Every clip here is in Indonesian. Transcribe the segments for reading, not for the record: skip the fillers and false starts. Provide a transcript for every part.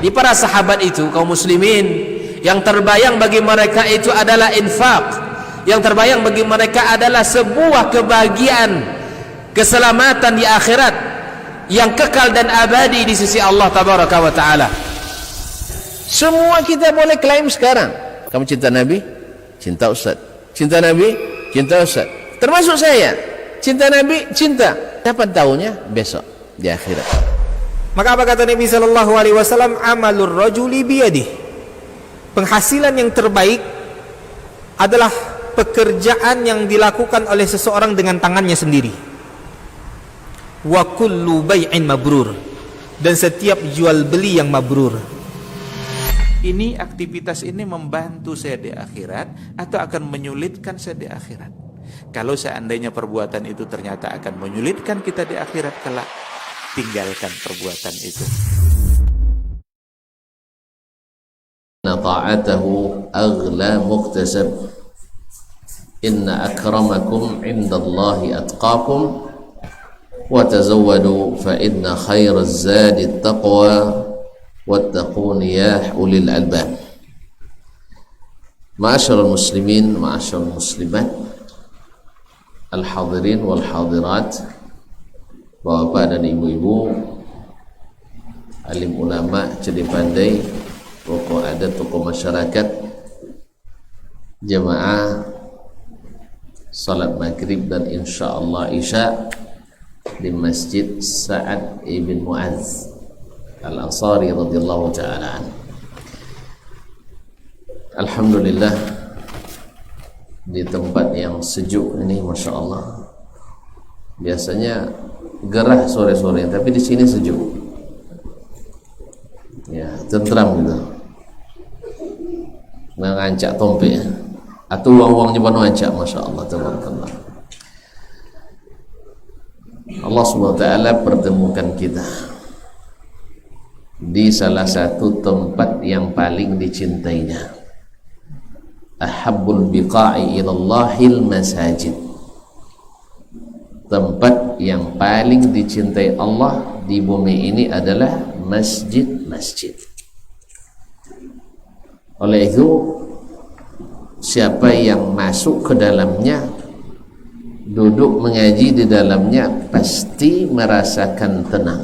Di para sahabat itu, kaum muslimin, yang terbayang bagi mereka itu adalah infak, yang terbayang bagi mereka adalah sebuah kebahagiaan, keselamatan di akhirat yang kekal dan abadi di sisi Allah tabaraka wa taala. Semua kita boleh klaim sekarang, kamu cinta Nabi, cinta Ustaz. Cinta Nabi, cinta Ustaz. Termasuk saya, cinta Nabi, cinta. Dapat tahunya besok di akhirat. Maka apa kata Nabi sallallahu alaihi wasallam? Amalur rajuli biyadihi. Penghasilan yang terbaik adalah pekerjaan yang dilakukan oleh seseorang dengan tangannya sendiri. Wa kullu bai'in mabrur. Dan setiap jual beli yang mabrur. Ini aktivitas ini membantu saya di akhirat atau akan menyulitkan saya di akhirat? Kalau seandainya perbuatan itu ternyata akan menyulitkan kita di akhirat kelak, tinggalkan perbuatan itu. Ta'atahu aghla muktasab. Inna akramakum indallahi atqakum wa tazawwadu fa inna khairaz zadi taqwa wattaqun ya ulil albab. Ma'asyiral muslimin, ma'asyiral muslimat, al-hadirin wal hadirat, bapak dan ibu-ibu, alim ulama, cerdik pandai, tokoh adat, tokoh masyarakat, jamaah salat maghrib dan insyaallah isya di Masjid Sa'ad ibn Mu'adz Al-Ansari radhiyallahu ta'ala. Alhamdulillah, di tempat yang sejuk ini, masya Allah. Biasanya gerah sore-sore, tapi di sini sejuk. Ya, tentram gitu. Mengancak tompe, atau uang-uangnya penuh ancak, masya Allah, tabarakallah. Allah subhanahu wa ta'ala pertemukan kita di salah satu tempat yang paling dicintainya. Ahabbul biqa'i ilallahil masajid. Tempat yang paling dicintai Allah di bumi ini adalah masjid-masjid. Oleh itu, siapa yang masuk ke dalamnya, duduk mengaji di dalamnya, pasti merasakan tenang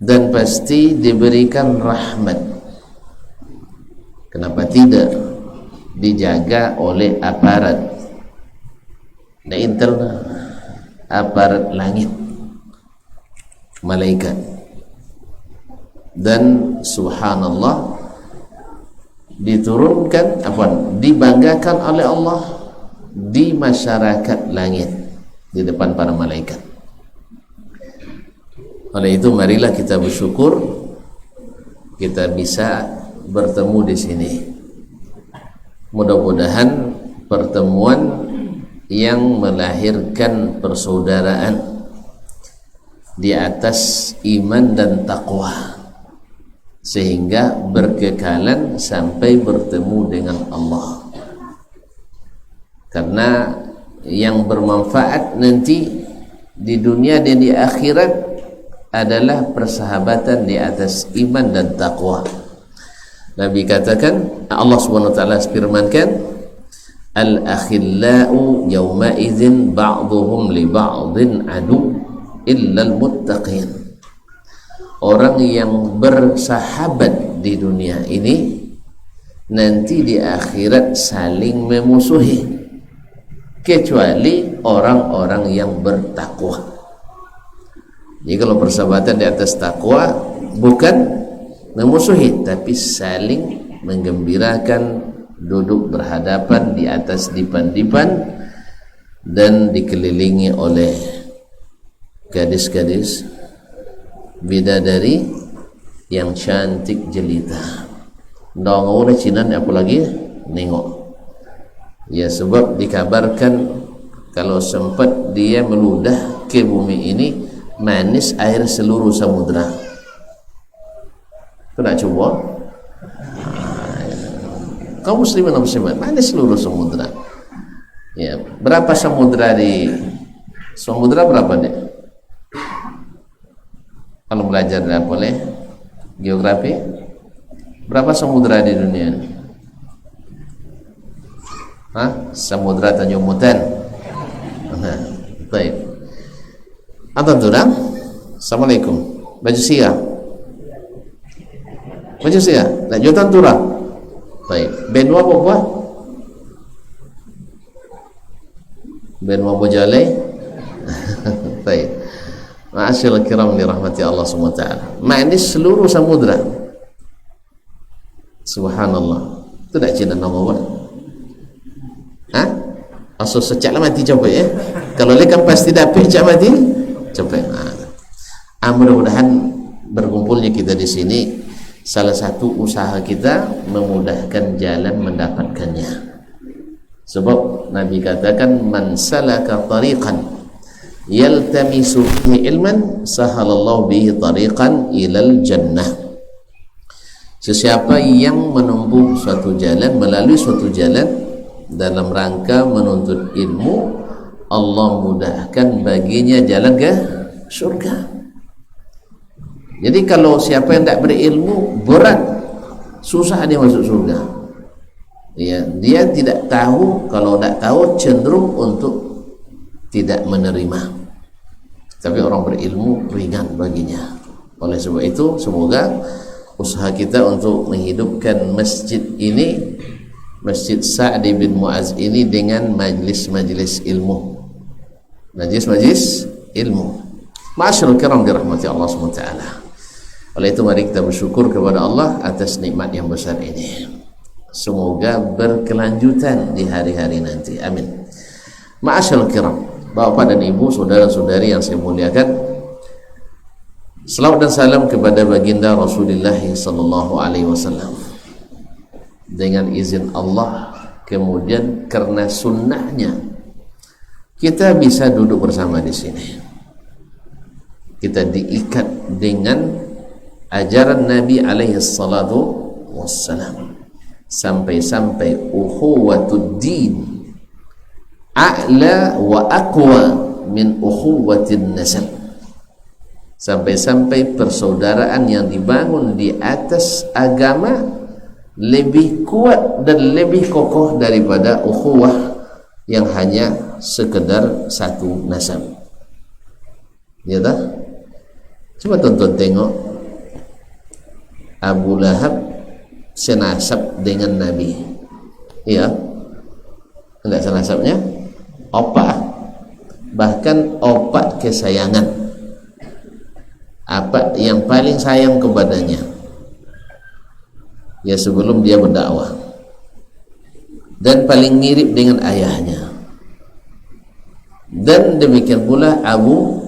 dan pasti diberikan rahmat. Kenapa tidak dijaga oleh aparat dan internal, aparat langit, malaikat, dan subhanallah diturunkan dibanggakan oleh Allah di masyarakat langit di depan para malaikat. Oleh itu marilah kita bersyukur kita bisa bertemu di sini. Mudah-mudahan pertemuan yang melahirkan persaudaraan di atas iman dan takwa, sehingga berkekalan sampai bertemu dengan Allah. Karena yang bermanfaat nanti di dunia dan di akhirat adalah persahabatan di atas iman dan takwa. Nabi katakan, Allah Subhanahu wa taala firmankan, al-akhillau yawma idzin ba'dhum li ba'dhin adu illa al-muttaqin. Orang yang bersahabat di dunia ini nanti di akhirat saling memusuhi, kecuali orang-orang yang bertakwa. Jadi kalau persahabatan di atas takwa bukan memusuhi, tapi saling menggembirakan, duduk berhadapan di atas dipan-dipan dan dikelilingi oleh gadis-gadis bidadari yang cantik jelita. Ndak ngau cinan apa lagi nengok. Ya, sebab dikabarkan kalau sempat dia meludah ke bumi ini, manis air seluruh samudra. Kau nak coba? Kau muslimin atau muslimat, manis seluruh samudra. Ya, berapa samudra di samudra berapa deh? Kalau belajar dah boleh Geografi. Berapa samudra di dunia? Samudra Tanjung Mutan. Baik. Antum tudang? Assalamualaikum. Baju sia. Baju sia. Nak jutaan turang. Baik. Benua apa? Benua Bojale. Baik. Ma'asyiral kiram dirahmati Allah SWT. Maknanya seluruh samudra. Subhanallah. Itu tak Cina nama apa? Asal secak lah mati coba ya. Kalau lekang pasti dapat cak mati coba. Mudah-mudahan berkumpulnya kita di sini salah satu usaha kita memudahkan jalan mendapatkannya. Sebab Nabi katakan man salaka tariqan yaltamisu fihi ilman sahalallahu bihi tariqan ilal jannah. Sesiapa yang menempuh suatu jalan, melalui suatu jalan dalam rangka menuntut ilmu, Allah mudahkan baginya jalan ke surga. Jadi kalau siapa yang tak berilmu, berat, susah dia masuk surga. Ya, dia tidak tahu, kalau tak tahu cenderung untuk tidak menerima. Tapi orang berilmu ringan baginya. Oleh sebab itu, semoga usaha kita untuk menghidupkan masjid ini, Masjid Sa'd bin Mu'az ini, dengan majlis-majlis ilmu, majlis-majlis ilmu. Ma'asyiral kiram dirahmati Allah SWT. Oleh itu mari kita bersyukur kepada Allah atas nikmat yang besar ini. Semoga berkelanjutan di hari-hari nanti. Amin. Ma'asyiral kiram, Bapak dan Ibu, saudara-saudari yang saya muliakan, selawat dan salam kepada baginda Rasulullah sallallahu alaihi wasallam. Dengan izin Allah, kemudian karena sunnahnya, kita bisa duduk bersama di sini. Kita diikat dengan ajaran Nabi alaihi salatu wassalam, sampai-sampai ukhuwatud din a'la wa aqwa min ukhuwatin nasab. Sampai-sampai persaudaraan yang dibangun di atas agama lebih kuat dan lebih kokoh daripada ukhuwah yang hanya sekedar satu nasab. Ya tak? Coba tonton tengok Abu Lahab senasab dengan Nabi. Iya, enggak senasabnya, opak, bahkan opak kesayangan, apa yang paling sayang kepadanya ya sebelum dia berdakwah, dan paling mirip dengan ayahnya. Dan demikian pula Abu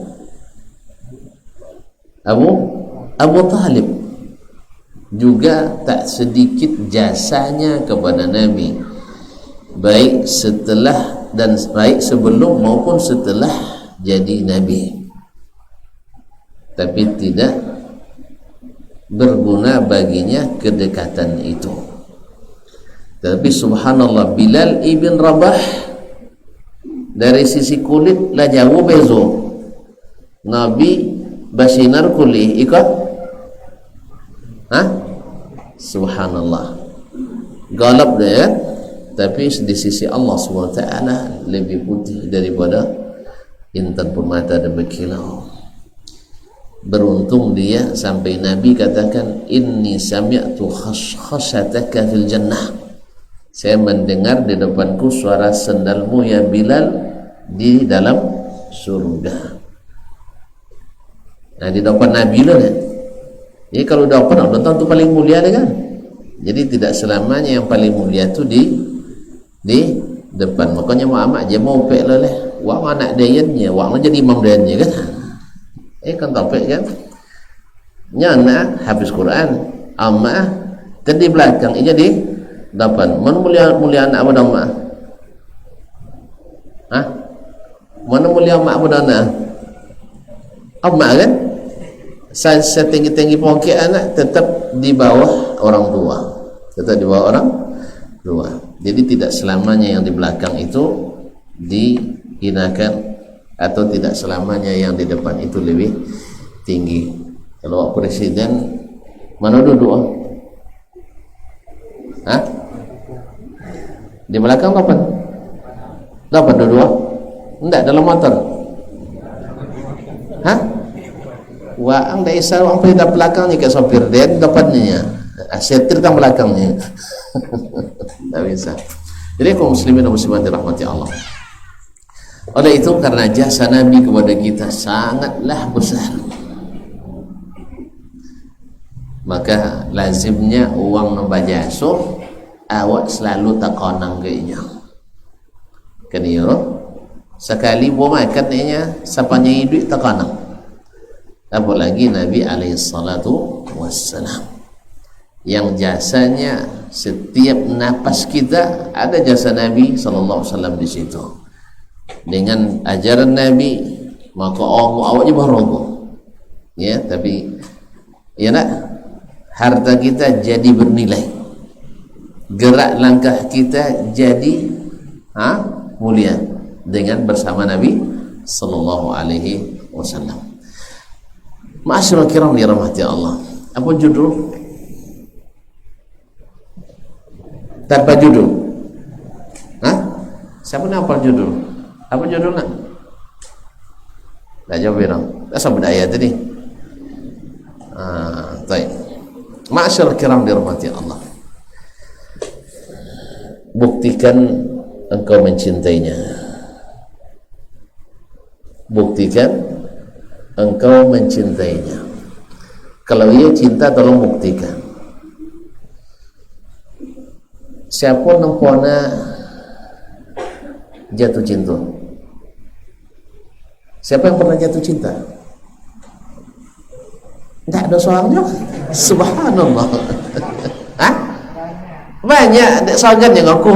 Talib juga tak sedikit jasanya kepada Nabi, baik setelah dan baik sebelum maupun setelah jadi Nabi, tapi tidak berguna baginya kedekatan itu. Tapi subhanallah, Bilal ibn Rabah dari sisi kulit lah jauh bezo. Nabi basinar kulit ikut, subhanallah, galap dia, tapi di sisi Allah SWT lebih putih daripada intan permata dan berkilau. Beruntung dia sampai Nabi katakan, inni sami'tu khashataka fil jannah, saya mendengar di depanku suara sendalmu ya Bilal di dalam surga. Nah, di depan Nabi lah kan. Jadi kalau depan Allah tentu paling mulia kan. Jadi tidak selamanya yang paling mulia itu di depan. Makanya Muhammad je mau pek lah leh. Wang anak dayannya, wang jadi imam dayannya kan. Kan topik kan. Nyana habis Quran, amma di belakang ini jadi depan. Mana mulia anak apa nama? Mana mulia mak apa dana? Amma kan? Setinggi-tinggi pokok anak tetap di bawah orang tua, tetap di bawah orang tua. Jadi tidak selamanya yang di belakang itu dihinakan, atau tidak selamanya yang di depan itu lebih tinggi. Kalau presiden Mana duduk? Hah? Di belakang dapat? Dapat duduk? Enggak, dalam motor. Hah? Wah, ang daisa ang pwede belakangnya ke sopir dia dapatnya. Setir kan belakangnya. Tidak bisa. Jadi kaum muslimin dan muslimat dirahmati Allah. Oleh itu karena jasa Nabi kepada kita sangatlah besar, maka lazimnya uang nambah so awak selalu takonang kayaknya. Keniro sekali bawa makan nya sapanya hidup takonang. Apalagi Nabi alaihi salatu wassalam yang jasanya setiap napas kita ada jasa Nabi sallallahu alaihi wasallam di situ. Dengan ajaran Nabi maka awaknya barogo. Ya, tapi ya nak harta kita jadi bernilai. Gerak langkah kita jadi mulia dengan bersama Nabi sallallahu alaihi wasallam. Ma'asyiral kiram dirahmati Allah. Apa judul? Tanpa judul. Siapa nak hafal judul? Apa judulnya? Dah jawab bilang. Dah sebut ayat tadi. Baik. Ma'asyiral kiram dirahmati Allah. Buktikan engkau mencintainya. Buktikan engkau mencintainya. Kalau ia cinta, tolong buktikan. Siapa nempona jatuh cinta? Siapa yang pernah jatuh cinta? Tidak ada soalnya. Subhanallah. Hah? Banyak soalnya yang aku.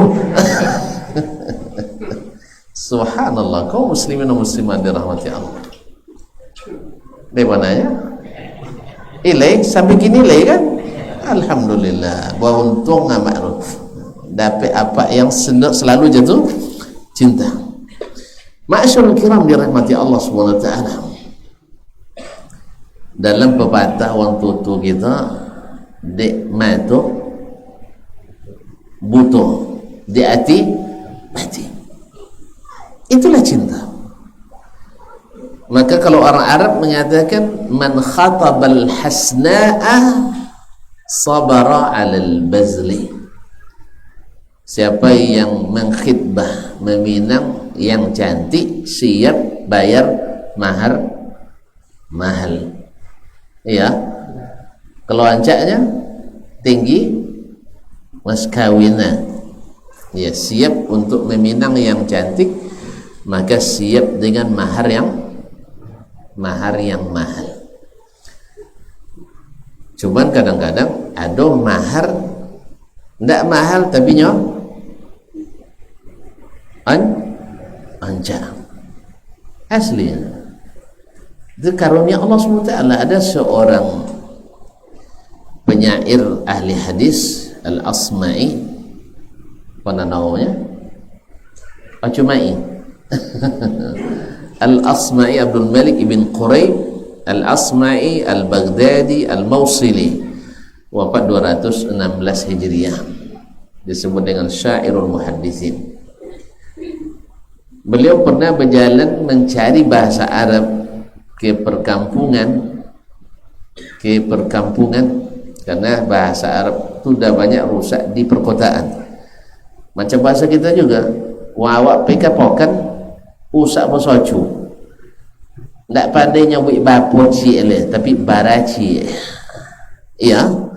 Subhanallah. Kau muslimin dan muslimat dirahmati Allah. Di mananya? Ilai sampai kini ilai kan? Alhamdulillah. Beruntung ma'ruf. Dapat apa yang selalu jatuh cinta. Ma'asyarul kiram dirahmati Allah Subhanahu wa taala. Dalam pepatah orang tutu kita, dek matu butuh, dek hati mati. Itulah cinta. Maka kalau orang Arab menyatakan man khatabal hasna'a sabara 'alal bazli. Siapa yang mengkhitbah, meminang yang cantik, siap bayar mahal. Ya. Kalau ancaknya tinggi, mas kawinnya. Ya, siap untuk meminang yang cantik, maka siap dengan mahar yang mahal. Cuman kadang-kadang ada mahar ndak mahal tapi ancak aslinya. Itu karunia Allah SWT. Ada seorang penyair ahli hadis Al-Asma'i, apa namanya? Acumai. Al-Asma'i Abdul Malik ibn Quraib Al-Asma'i Al-Baghdadi Al-Mawsili, wafat 216 Hijriah, disebut dengan Syairul Muhaddithin. Beliau pernah berjalan mencari bahasa Arab ke perkampungan karena bahasa Arab itu sudah banyak rusak di perkotaan. Macam bahasa kita juga, wawak pekapokan usak bosocu. Ndak pandai nyambut bapot si ele, tapi baraci. Iya.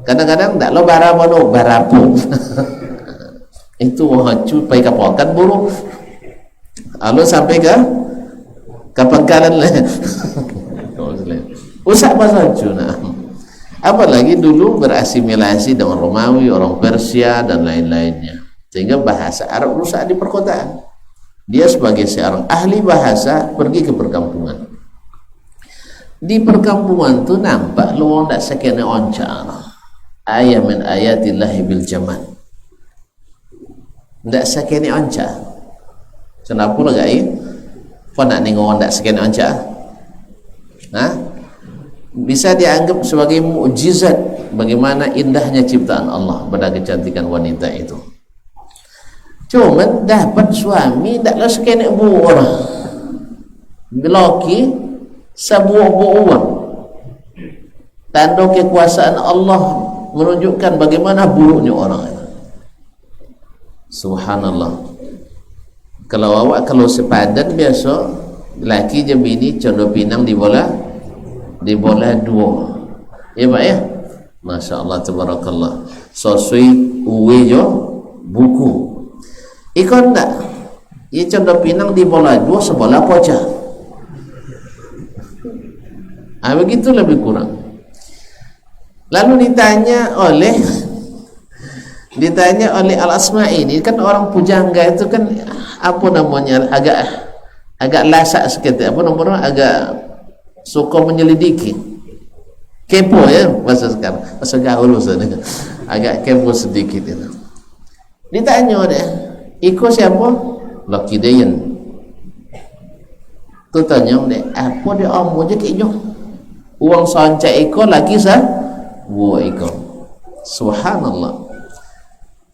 Kadang-kadang ndak lo barabono barapu. Itu wacu pekapokan burung. Lalu sampai ke Pangkalan lah. Usak bosocu nah. Apalagi dulu berasimilasi dengan Romawi, orang Persia dan lain-lainnya, sehingga bahasa Arab rusak di perkotaan. Dia sebagai seorang ahli bahasa pergi ke perkampungan. Di perkampungan tu nampak lu ndak sekene onca. Ayat min ayatillahi bil jamal. Ndak sekene onca. Kenapa lah gai? Kau nak nengok ndak sekene onca? bisa dianggap sebagai mukjizat bagaimana indahnya ciptaan Allah pada kecantikan wanita itu. Cuma dapat suami taklah sekenek buah orang. Lelaki sebuah-buah uang. Tanda kekuasaan Allah menunjukkan bagaimana buruknya orang itu. Subhanallah. Kalau sepadan biasa lelaki je bini condong pinang di bola dua. Ya Pak ya? Masya Allah tabarakallah. Sosui uwe jo buku. Ikon tak? Ia condong pinang di bola dua sebola poca. Begitu lebih kurang. Lalu ditanya oleh Al-Asma'i ini kan orang pujangga itu kan apa namanya agak lasak sedikit, apa namanya agak suka menyelidiki, kepo ya bahasa sekarang, bahasa gaul maksudnya, agak kepo sedikit itu. Ditanya deh, iko siapa? Lucky Dayan. Tu tanya deh, apa dia omong je kiknya? Uang sancak iko lagi sah, buah iko. Subhanallah.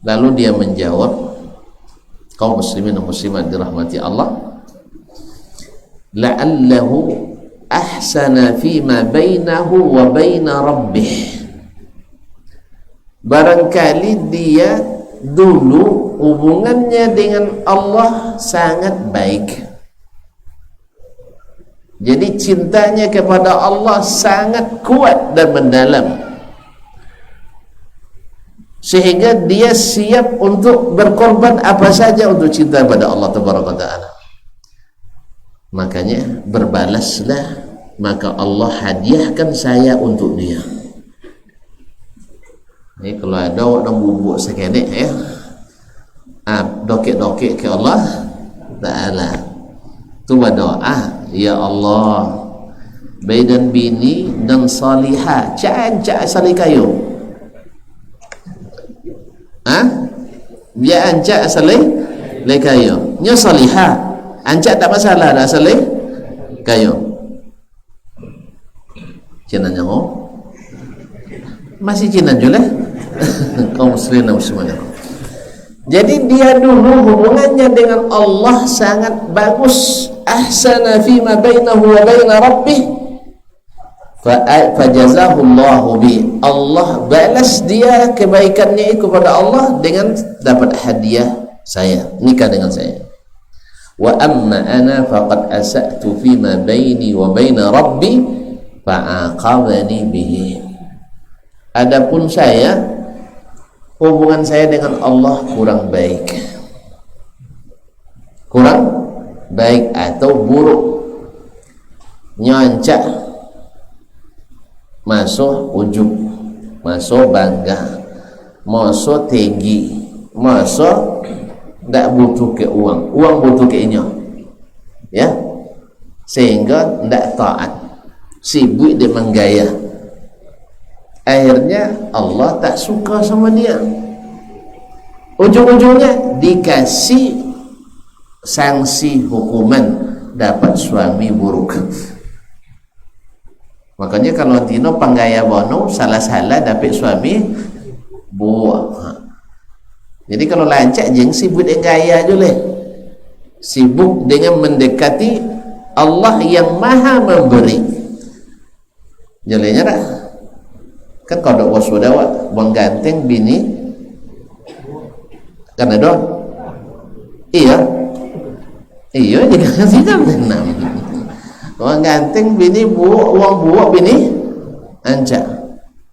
Lalu dia menjawab, kaum muslimin dan muslimat dirahmati Allah, la'allahu ahsana fima bainahu wa baina rabbih. Barangkali dia dulu hubungannya dengan Allah sangat baik. Jadi cintanya kepada Allah sangat kuat dan mendalam, sehingga dia siap untuk berkorban apa saja untuk cinta pada Allah Tabaraka Ta'ala. Makanya berbalaslah, maka Allah hadiahkan saya untuk dia. Ini kalau ada orang bubuk sekedek ya, dokek-dokek ke Allah Ta'ala, tu berdoa, ya Allah, baik dan bini dan salihah, cancak salih kayu. Dia ancak salih kayu. Nya salihah, ancak tak masalah dah salih kayu. Cina nyaho masih Cina juga kaum muslimin dan muslimat. Jadi dia dulu hubungannya dengan Allah sangat bagus. Ahsana fima bainahu wa baina rabbih, fajazahullahu bi. Allah balas dia kebaikannya itu kepada Allah dengan dapat hadiah saya, nikah dengan saya. Wa amma ana faqad asa'tu fima baini wa baina rabbi fa'aqabani bihi. Adapun saya, hubungan saya dengan Allah kurang baik atau buruk, nyancak, masuk ujub, masuk bangga, masuk tinggi, masuk tak butuh ke uang butuh ke inya, ya, sehingga tak taat, sibuk dia menggaya. Akhirnya Allah tak suka sama dia. Ujung-ujungnya dikasih sanksi hukuman, dapat suami buruk. Makanya kalau tino panggaya bono salah-salah dapat suami buah. Jadi kalau lancak jeng sibuk dengan gaya aja, sibuk dengan mendekati Allah yang maha memberi. Jalanya dah kan kau dak wasudawa bang ganteng bini kan ada iya dikasih jam 6 bang ganteng bini uang buah bini ancak.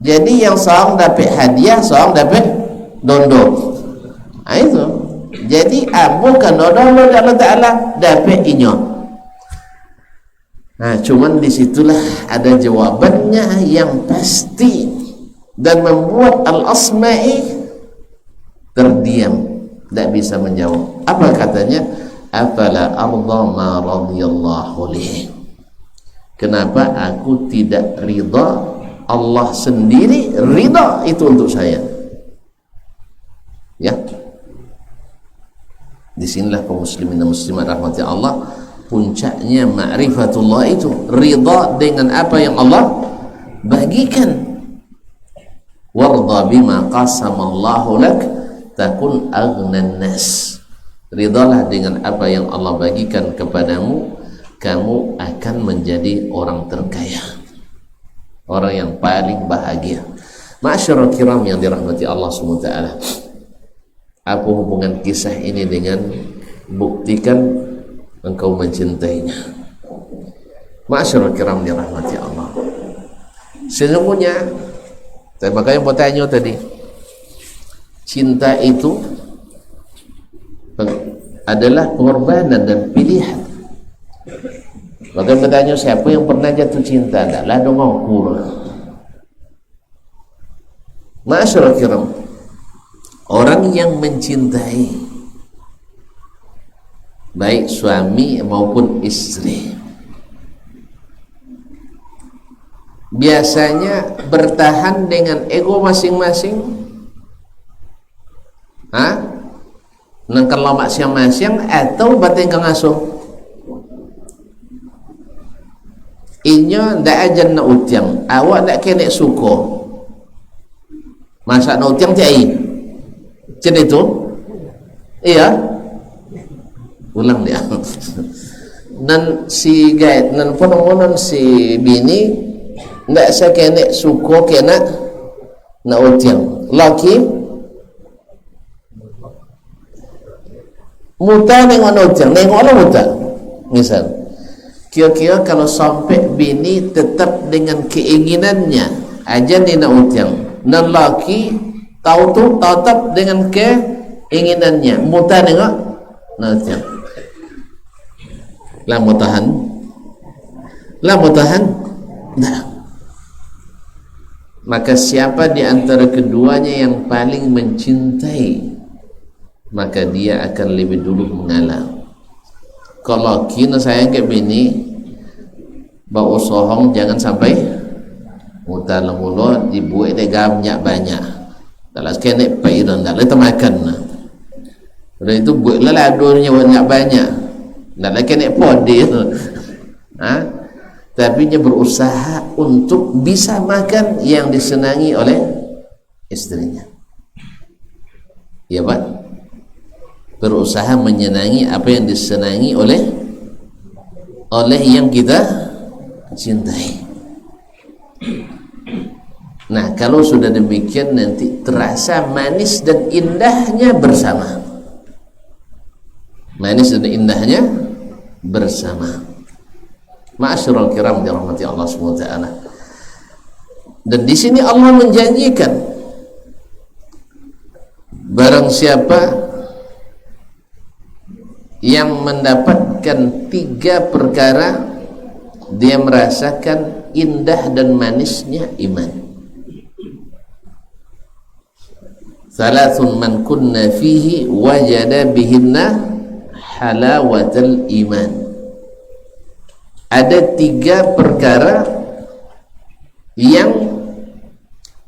Jadi yang seorang dapat hadiah, seorang dapat dondo. Itu jadi bukan dondo Allah Ta'ala dapat inyo. Nah, cuman disitulah ada jawabannya yang pasti dan membuat Al-Asma'i terdiam, tidak bisa menjawab. Apa katanya? Afala arda ma radiyallahu li. Kenapa aku tidak ridha, Allah sendiri ridha itu untuk saya? Ya, disinilah kaum muslimin dan muslimat rahmati Allah, puncaknya ma'rifatullah itu ridha dengan apa yang Allah bagikan. Warda bima qasamallahu lak takun aghnan nas. Ridalah dengan apa yang Allah bagikan kepadamu, kamu akan menjadi orang terkaya, orang yang paling bahagia. Ma'asyiral kiram yang dirahmati Allah SWT, apa hubungan kisah ini dengan buktikan engkau mencintainya? Ma'asyiral kiram dirahmati Allah, sesungguhnya, makanya mau tanya tadi, cinta itu adalah pengorbanan dan pilihan. Maka bertanya, siapa yang pernah jatuh cinta? Taklah dong aku. Ma'asyiral kiram, orang yang mencintai baik suami maupun istri biasanya bertahan dengan ego masing-masing. Nang kalau masing-masing atau bateng kang asuh inyo ndak aja na utiang, awak ndak kene suko masa na utiang tiai cen itu iya ulang dia nan si gait nan ponomonon si bini ndak sa kene suko kena na utiang laki muta nengok utiang nengok lah muta. Misal kira-kira kalau sampai bini tetap dengan keinginannya aja dia nak utiang, dan laki tahu tu tetap dengan keinginannya muta nengok nak utiang, lah mutahan nah. Maka siapa di antara keduanya yang paling mencintai, maka dia akan lebih dulu mengalah. Kalau kina sayang ke bini bawa sohong, jangan sampai muta lemulo dibuat degamnya banyak. Dalam kene pairan dak le temakan. Udah itu buat laladurnya banyak. Dak le kene podi. Tapi dia berusaha untuk bisa makan yang disenangi oleh istrinya. Ya, Pak? Berusaha menyenangi apa yang disenangi oleh yang kita cintai. Nah, kalau sudah demikian nanti terasa manis dan indahnya bersama. Manis dan indahnya bersama. Ma'asyiral kiram dirahmati Allah SWT. Dan di sini Allah menjanjikan barang siapa yang mendapatkan 3 perkara, dia merasakan indah dan manisnya iman. Thalathun man kunna fihi wajada bihinna halawatal iman. Ada 3 perkara yang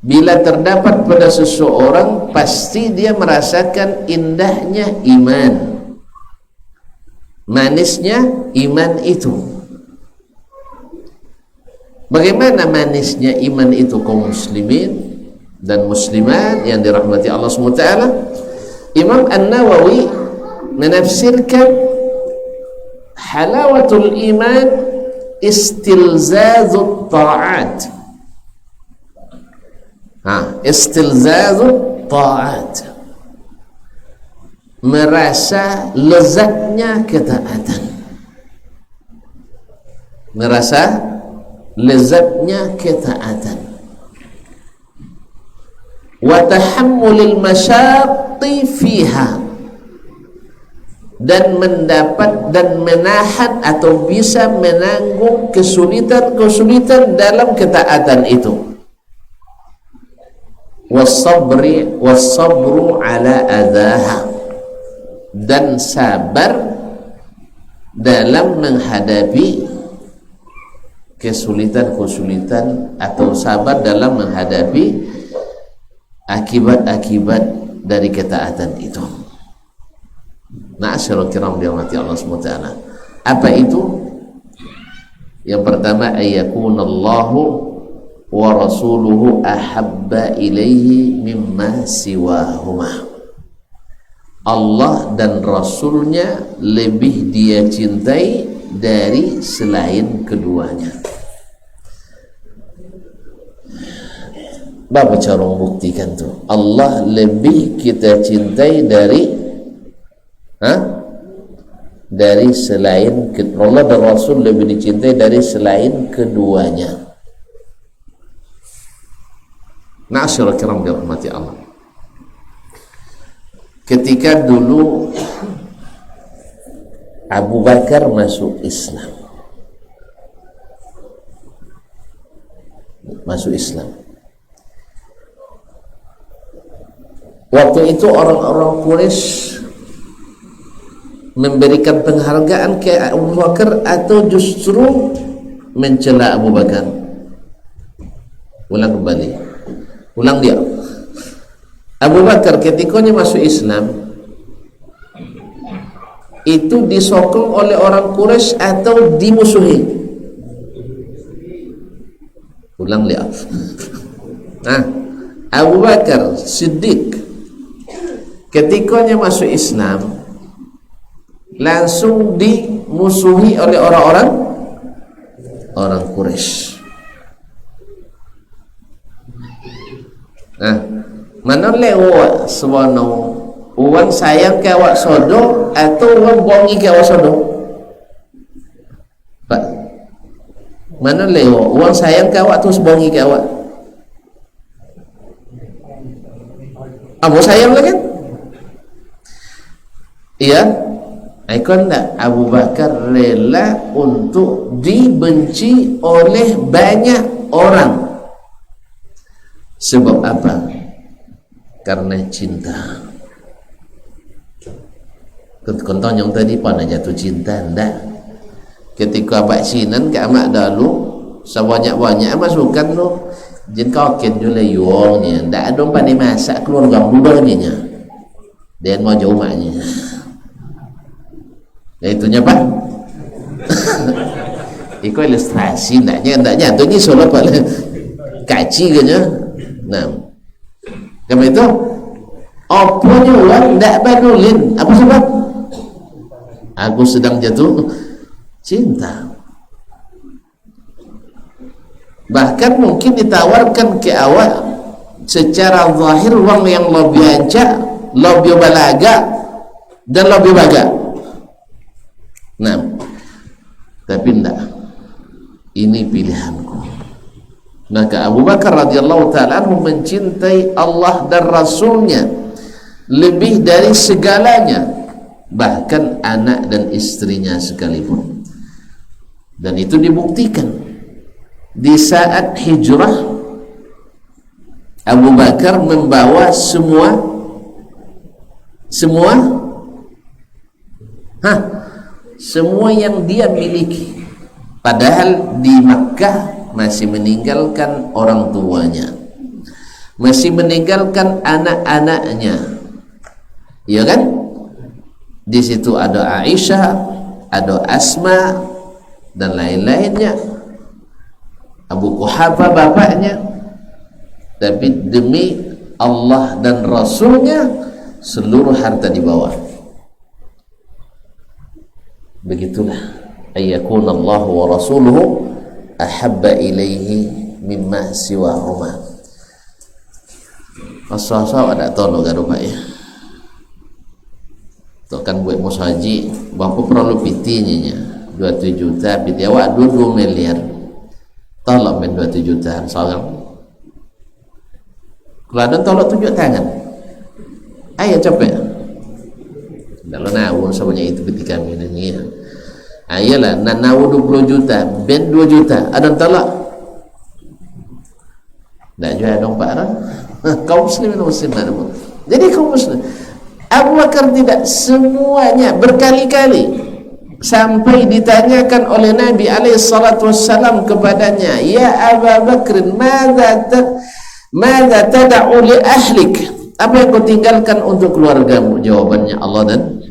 bila terdapat pada seseorang pasti dia merasakan indahnya iman, manisnya iman itu. Bagaimana manisnya iman itu kaum muslimin dan muslimat yang dirahmati Allah SWT? Imam An-Nawawi menafsirkan halawatul iman istilzazut ta'at. Istilzazut ta'at, merasa lezatnya ketaatan, merasa lezatnya ketaatan. Wa tahammulil masyaqqi fiha, dan mendapat dan menahan atau bisa menanggung kesulitan-kesulitan dalam ketaatan itu. Wasabru ala adaha, dan sabar dalam menghadapi kesulitan-kesulitan atau sabar dalam menghadapi akibat-akibat dari ketaatan itu. Ma'asyiral kiram dirahmati Allah SWT. Apa itu? Yang pertama, ayyakunallahu wa rasuluhu ahabba ilaihi mimma siwahuma. Allah dan Rasulnya lebih dia cintai dari selain keduanya. Bapa cara membuktikan tu? Allah lebih kita cintai dari dari selain Allah dan Rasul lebih dicintai dari selain keduanya. Ma'asyiral kiram dirahmati Allah. Ketika dulu Abu Bakar masuk Islam, waktu itu orang-orang Quraisy memberikan penghargaan ke Abu Bakar atau justru mencela Abu Bakar? Ulang dia. Abu Bakar ketikanya masuk Islam itu disokong oleh orang Quraisy atau dimusuhi? Ulang dia. Abu Bakar Siddiq ketikanya masuk Islam langsung dimusuhi oleh orang Quraisy. Mana lewat sewono uang sayang ke awak sodo atau uang bongi ke awak sodo? Pak, mana lewat uang sayang ke awak atau bongi ke awak? Abu sayang lagi kan? Iya. Ikon tak Abu Bakar rela untuk dibenci oleh banyak orang. Sebab apa? Karena cinta. Konton yang tadi pada jatuh cinta ndak? Ketika abak sinan ke amak dalu sebanyak-banyak masukkan tu jin kokin jule yuongnya ndak ada pada masak keluarga mudanya dan mau jauh maknya. Ya itunya Pak. Iko ilustrasi ndaknya tu ni solat pada kaci kenya. Nah. Karena itu apanya orang ndak badulin. Apa sebab? Aku sedang jatuh cinta. Bahkan mungkin ditawarkan ke awak secara zahir wang yang lebih ancak, lebih balaga dan lebih baga. Nah, tapi ndak. Ini pilihanku. Maka Abu Bakar radhiyallahu ta'ala anhu mencintai Allah dan Rasulnya lebih dari segalanya, bahkan anak dan istrinya sekalipun. Dan itu dibuktikan di saat hijrah. Abu Bakar membawa semua yang dia miliki, padahal di Makkah masih meninggalkan orang tuanya, masih meninggalkan anak-anaknya, ya kan? Di situ ada Aisyah, ada Asma dan lain-lainnya, Abu Quhafa bapaknya. Tapi demi Allah dan Rasulnya seluruh harta dibawa. Begitulah ayyakuna Allah wa rasuluhu ahabba ilaihi mimma siwahuma. Masa-masa ada tolong kan Pak ya. Tu kan buat musaji berapa perlu pitinya 27 juta, piti awak 2 miliar. Tolong men 27 juta seorang. Kalau ada tolong tunjuk tangan. Ayo capek. Kalau nawun sebanyak itu piti kami ini ya. Ayolah, nak nawu 20 juta, ben 2 juta, ada tolak. Tak jual dong Pak Ran. Kaum muslimin muslimat. Jadi kaum muslim, Abu Bakar tidak semuanya, berkali-kali sampai ditanyakan oleh Nabi SAW kepadanya, ya Abu Bakr, madza tad'u li ahlik? Apa yang kau tinggalkan untuk keluargamu? Jawabannya Allah dan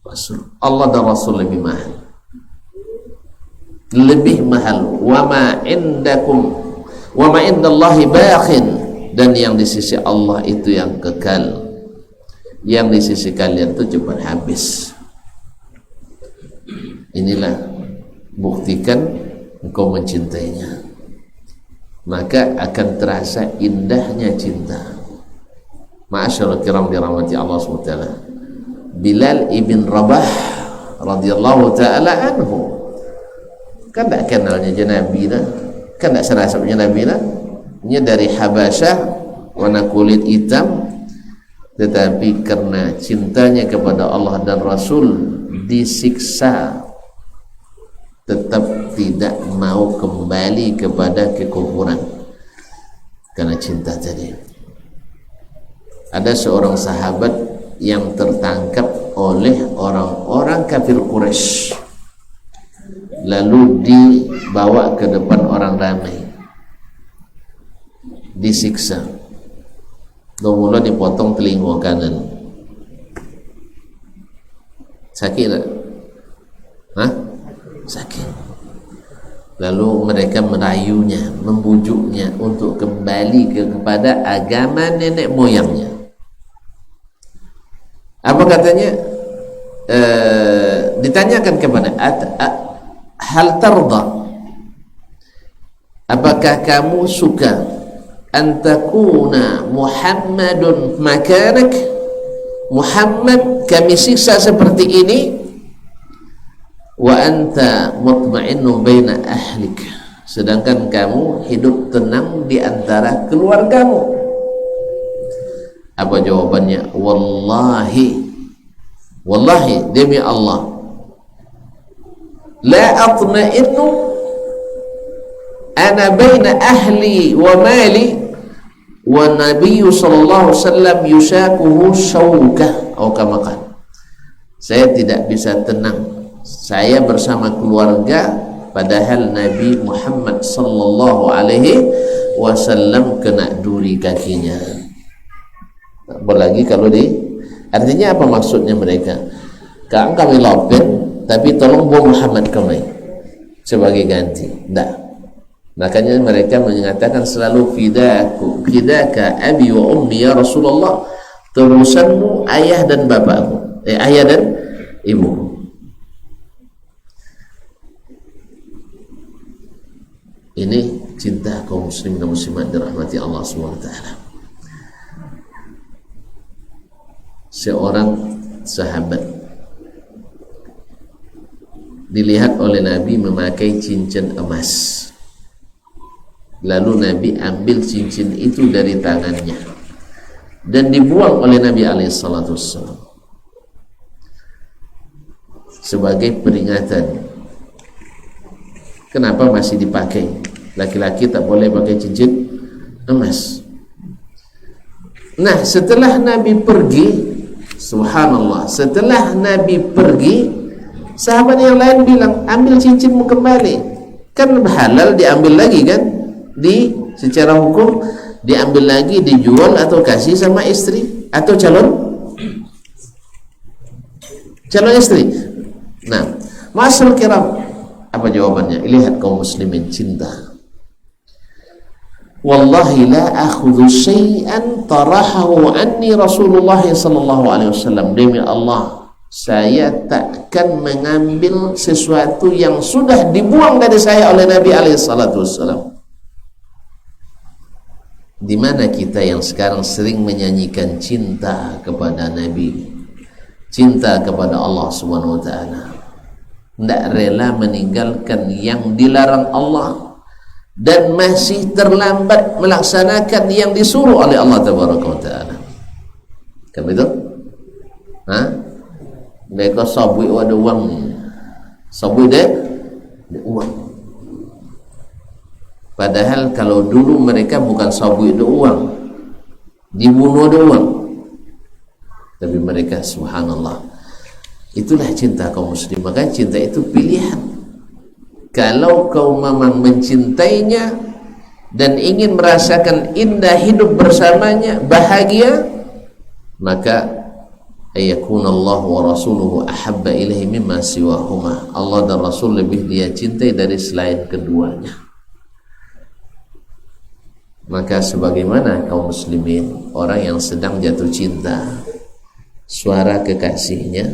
Rasul. Allah dan Rasul lebih mahal. Wa ma indakum wa ma indallahi baqin, dan yang di sisi Allah itu yang kekal, yang di sisi kalian itu cepat habis. Inilah buktikan engkau mencintainya, maka akan terasa indahnya cinta. Ma'asyarul kiram dirahmati Allah SWT, Bilal ibn Rabah radhiyallahu ta'ala anhu, kan tak kenalnya Nabi dah, kan tak serasapnya Nabi dah, nya dari Habasyah, warna kulit hitam, tetapi karena cintanya kepada Allah dan Rasul disiksa, tetap tidak mau kembali kepada kekufuran karena cinta tadi. Ada seorang sahabat yang tertangkap oleh orang-orang kafir Quraisy, lalu dibawa ke depan orang ramai, disiksa. Mula dipotong telinga kanan. Sakit tak? Hah? Sakit. Lalu mereka merayunya, membujuknya untuk kembali kepada agama nenek moyangnya. Apa katanya? Ditanyakan kepada hal tarda, apakah kamu suka antakuna Muhammadun makanak, Muhammad kami siksa seperti ini, wa anta mutma'innun baina ahlik, sedangkan kamu hidup tenang di antara keluargamu. Apa jawabannya? Wallahi, wallahi demi Allah, la atma'innu ana baina ahli wa mali wa nabiyyu sallallahu alaihi wasallam yushakuhu syawkah, atau kama qala, saya tidak bisa tenang saya bersama keluarga padahal Nabi Muhammad sallallahu alaihi wasallam kena duri kakinya. Apalagi kalau artinya apa maksudnya mereka? Kami lopen, tapi tolong bawa Muhammad kami sebagai ganti. Tak. Makanya mereka mengatakan selalu fidaku, fidaka abi wa ummi ya Rasulullah, terusanmu ayah dan bapakmu, ayah dan ibu. Ini cinta kaum muslim dan muslimat dirahmati Allah SWT. Seorang sahabat dilihat oleh Nabi memakai cincin emas, lalu Nabi ambil cincin itu dari tangannya dan dibuang oleh Nabi alaihissalatu wassalam sebagai peringatan. Kenapa masih dipakai? Laki-laki tak boleh pakai cincin emas. Nah, setelah Nabi pergi, subhanallah, setelah Nabi pergi, sahabat yang lain bilang, ambil cincinmu kembali. Kan halal diambil lagi kan? Secara hukum diambil lagi, dijual atau kasih sama istri atau calon istri. Nah, masyaallah kiram, apa jawabannya? Lihat kaum muslimin cinta. Wallahi la akhudhu syai'an tarahahu anni Rasulullah sallallahu alaihi wasallam. Demi Allah, saya takkan mengambil sesuatu yang sudah dibuang dari saya oleh Nabi alaihi salatu wasallam. Di mana kita yang sekarang sering menyanyikan cinta kepada Nabi, cinta kepada Allah Subhanahu wa taala, tidak rela meninggalkan yang dilarang Allah dan masih terlambat melaksanakan yang disuruh oleh Allah Tabaraka wa taala. Kan betul? Mereka sabui ada uang ni. Sabui dia uang. Padahal kalau dulu mereka bukan sabui ada uang, dibunuh ada uang. Tapi mereka subhanallah, itulah cinta kaum muslim. Maka cinta itu pilihan. Kalau kau memang mencintainya dan ingin merasakan indah hidup bersamanya, bahagia, maka ayakun Allah wa rasuluhu ahabba ilaihi mimma siwahuma. Allah dan Rasul lebih dia cintai dari selain keduanya. Maka sebagaimana kaum muslimin, orang yang sedang jatuh cinta, suara kekasihnya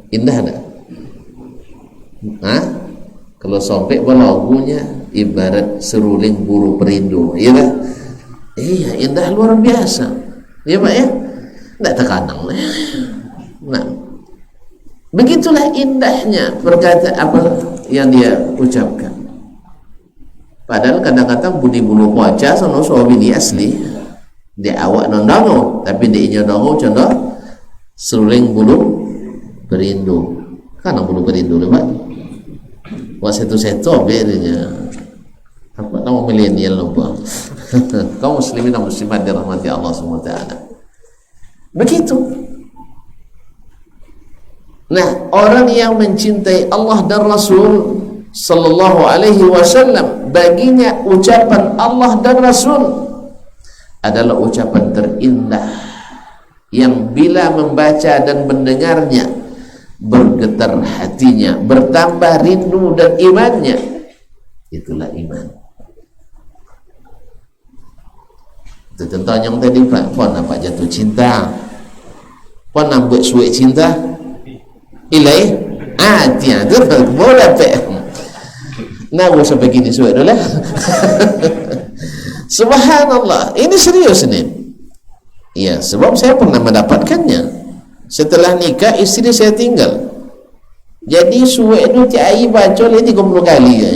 indah tak? Kalau sampai lagunya ibarat seruling buru perindu, iya tak? Iya, indah luar biasa, ya Pak ya, tidak terkadang. Nah, begitulah indahnya perkataan apa yang dia ucapkan. Padahal kadang-kadang budi bulu kuaca sono suami ni asli dia awak nondono, tapi dia nyodongo contoh seruling bulu perindu. Kan bulu perindu le Pak. Wah setu-setu bedanya. Apa nama milenial lupa. Kaum muslimin dan muslimat dirahmati Allah Subhanahu wa taala. Begitu. Nah, orang yang mencintai Allah dan Rasul sallallahu alaihi wasallam, baginya ucapan Allah dan Rasul adalah ucapan terindah yang bila membaca dan mendengarnya bergetar hatinya, bertambah rindu dan imannya. Itulah iman. Itu contoh yang tadi Pak, pon nampak jatuh cinta, pon nampak suik cinta ilai dia tu boleh Pak. Nah, usah begini suai dulu lah. Subhanallah, ini serius ni. Ya, sebab saya pernah mendapatkannya. Setelah nikah, istri saya tinggal. Jadi suai itu tiai baca lagi 30 kali ya.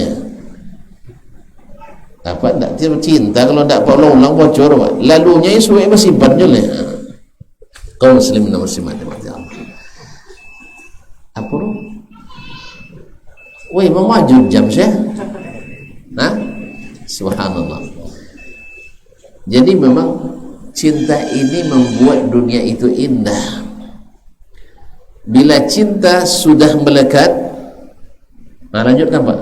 Dapat tak cinta kalau tak ulang bocor Pak. Lalunya suai masih simpan je lah. Kaum muslimin dan muslimat dirahmati Allah. Apa tu? Woi, memaju jam saya. Subhanallah. Jadi memang cinta ini membuat dunia itu indah. Bila cinta sudah melekat, lanjutkan Pak.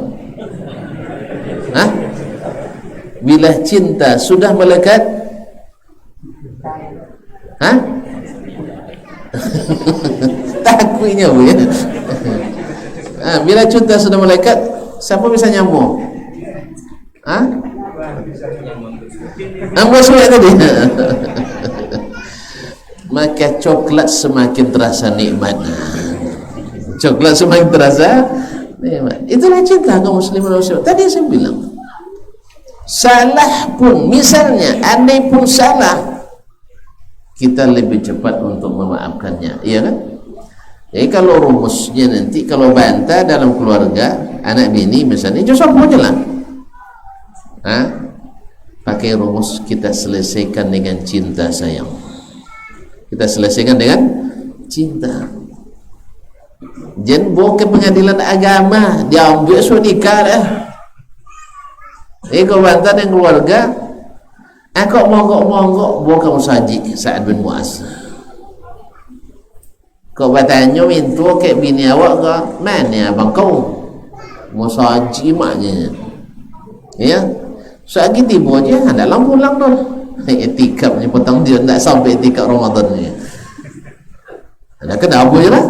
Bila cinta sudah melekat, takutnya Bu ya. Bila cinta sudah melekat, siapa bisa nyambung? Ambil suai tadi. Maka coklat semakin terasa nikmat. Coklat semakin terasa nikmat. Itulah cinta kaum muslimin dan muslimat. Tadi saya bilang, salah pun, misalnya andai pun salah, kita lebih cepat untuk memaafkannya, iya kan? Jadi kalau rumusnya nanti, kalau bantah dalam keluarga, anak bini misalnya, itu sama aja lah. Pakai rumus, kita selesaikan dengan cinta sayang. Kita selesaikan dengan cinta. Jangan bawa ke pengadilan agama, dia ambil surat nikah dah. Kalau bantah dengan keluarga, kok monggok bawa ke musaji Sa'ad bin Mu'az. Kau bertanya minta ke bini awak ke mana abang kau musaji maknya ya saat kita tiba je dalam pulang tu etikapnya petang dia tak sampai etikap Ramadan ni ada kenapa je lah.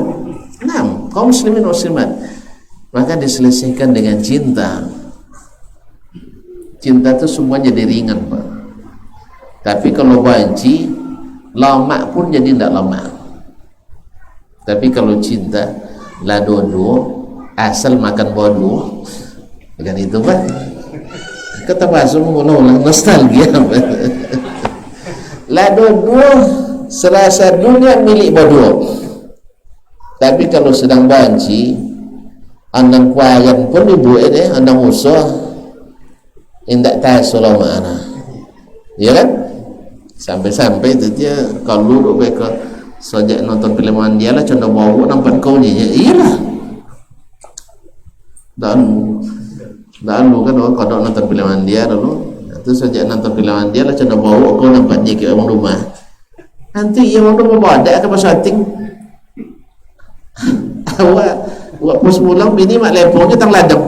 Nah, kaum muslimin muslimat, maka diselesaikan dengan cinta. Cinta tu semua jadi ringan Pak, tapi kalau benci lama pun jadi tidak lama. Tapi kalau cinta la dua asal makan bodoh kan itu Pak. Kata bahasa mengulang nostalgia. La dua serasa dunia milik bodoh. Tapi kalau sedang banci andang kuayan pun dibuat andang usah indak tahu lah mana. Ya kan? Sampai-sampai itu dia kalau duduk ke sejak nonton filman dia lah contoh bawa nampak kau ni iyalah dan lu kan kalau nonton filman dia dulu itu sejak nonton filman dia lah contoh bawa kau nampak dia ke orang rumah nanti ia orang rumah ada ke pasating awak pos mulang bini mak lepongnya tang ladang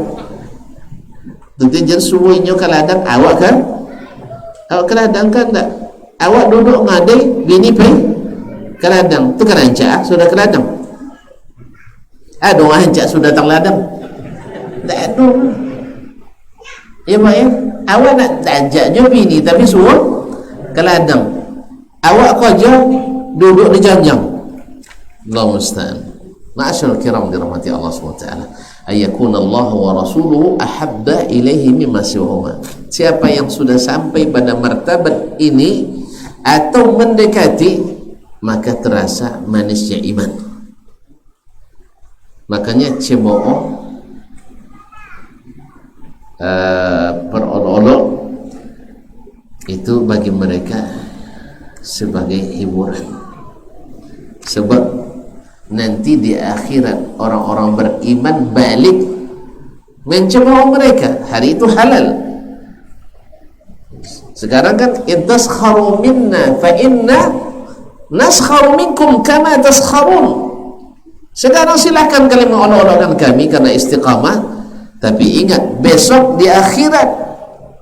tentu jangan suruhnya ke ladang awak kan awak ke ladang kan tak awak duduk ngadai bini pergi ke ladang tu kan hancak sudah ke ladang aduh hancak sudah tang ladang tak aduh Ya Pak ya, awak nak ajak je bini tapi suruh ke ladang. Awak kerja duduk di janjang. Allah musta'an. Ma'asyarul kiram dirahmati Allah SWT. Ayyakuna Allah wa rasuluhu ahabba ilaihi mimma siwahuma. Siapa yang sudah sampai pada martabat ini atau mendekati, maka terasa manisnya iman. Makanya cemooh perolok-olok itu bagi mereka sebagai hiburan, sebab nanti di akhirat orang-orang beriman balik mencemooh mereka. Hari itu halal. Sekarang kan intaskharu minna fa inna naskharu minkum kama taskharun. Sekarang silakan kalian mengolok-olokkan kami karena istiqamah, tapi ingat besok di akhirat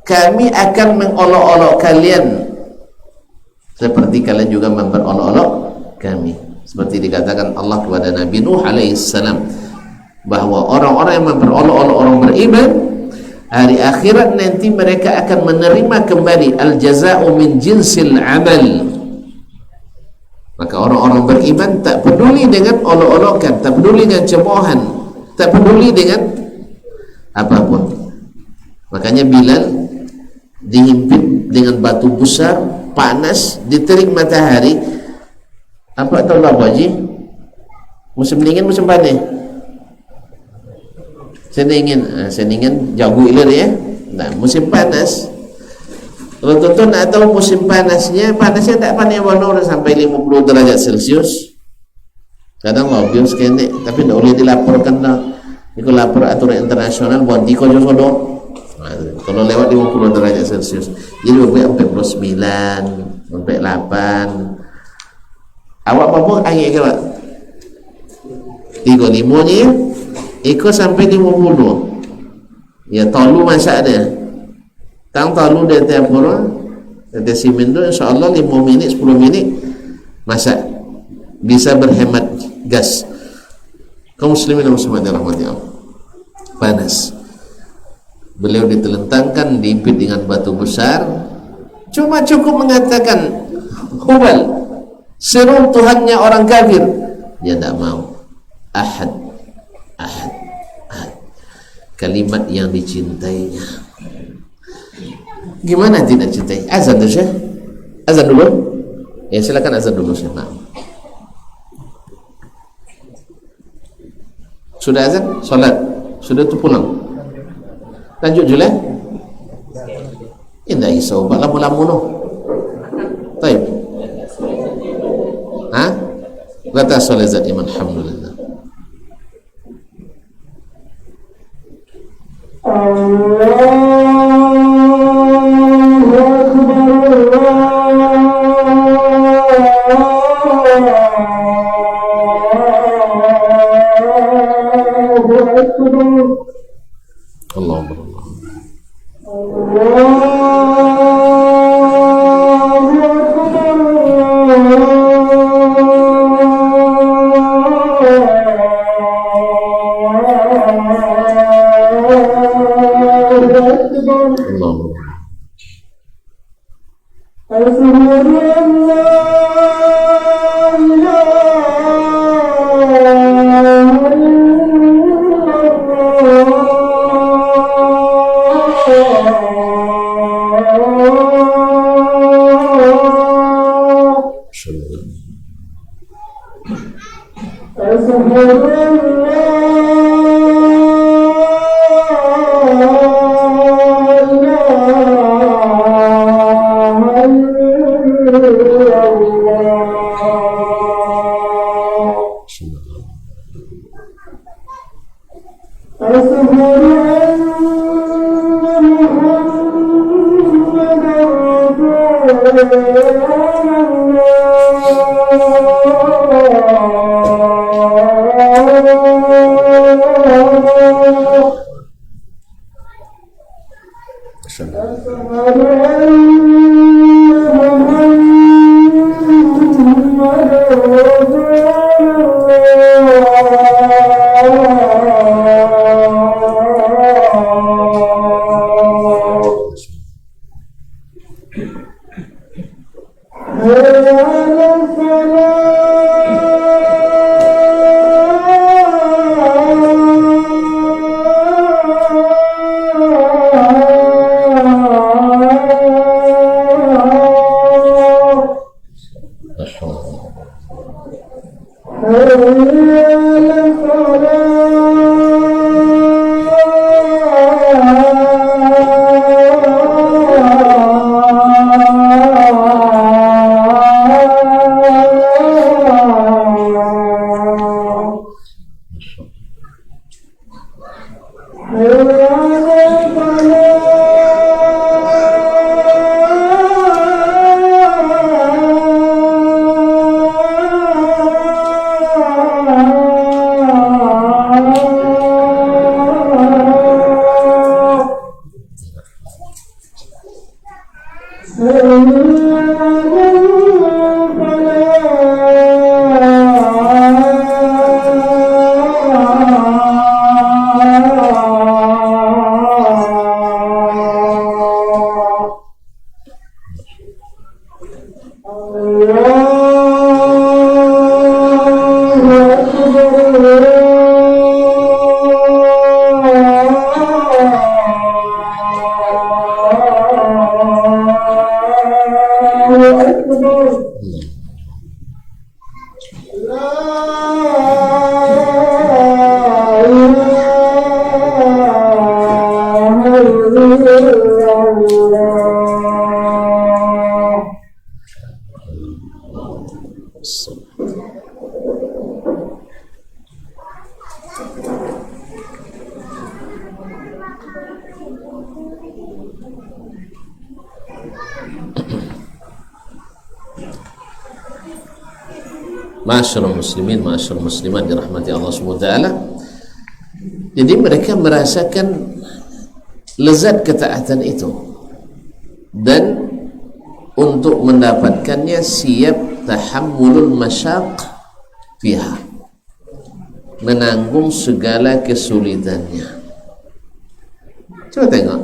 kami akan mengolok-olok kalian seperti kalian juga memperolok-olok kami. Seperti dikatakan Allah kepada Nabi Nuh alaihissalam, bahwa orang-orang yang memperolok-olok orang beriman hari akhirat nanti mereka akan menerima kembali al-jaza'u min jinsil amal. Maka orang-orang beriman tak peduli dengan olok-olokan, tak peduli dengan cemoohan, tak peduli dengan apapun. Makanya Bilal dihimpit dengan batu besar, panas, diterik matahari. Apa tahu lah Pak Haji? Musim dingin, musim panas. Saya ingin jago ilir ya. Nah, musim panas. Kalau tuan-tuan nak tahu musim panasnya tak panas warna sampai 50 derajat Celcius. Kadang lebih sekali, tapi tak boleh dilaporkan dah. Itu lapor aturan internasional buat tiko jodoh. Kalau lewat 50 derajat Celcius, jadi sampai 49, sampai 8. Awak apa angin ke Pak? 35 ni ikut sampai 50. Ya talu masak dia. Tang talu dia tiap orang, dia simen tu insya-Allah 5 minit 10 minit masak. Bisa berhemat gas. Kaum muslimin dan muslimat dirahmati Allah. Panas. Beliau ditelentangkan, diimpit dengan batu besar. Cuma cukup mengatakan, Hubal, seru Tuhannya orang kafir. Dia tak mau. Ahad, ahad, ahad. Kalimat yang dicintainya. Gimana tidak cintai? Azan dulu Syekh? Azan dulu? Ya silakan azan dulu Syekh. Nah. Sudah azan? Salat? Sudah tu pulang? Lanjut je lah. Indah isau Pak lamu-lamu no. Baik. Ha? Lata salat zat iman alhamdulillah. Ma'asyiral muslimin, ma'asyiral muslimat dirahmati Allah SWT. Jadi mereka merasakan lezat ketaatan itu, dan untuk mendapatkannya siap tahammulul masyaq fiha, menanggung segala kesulitannya. Coba tengok,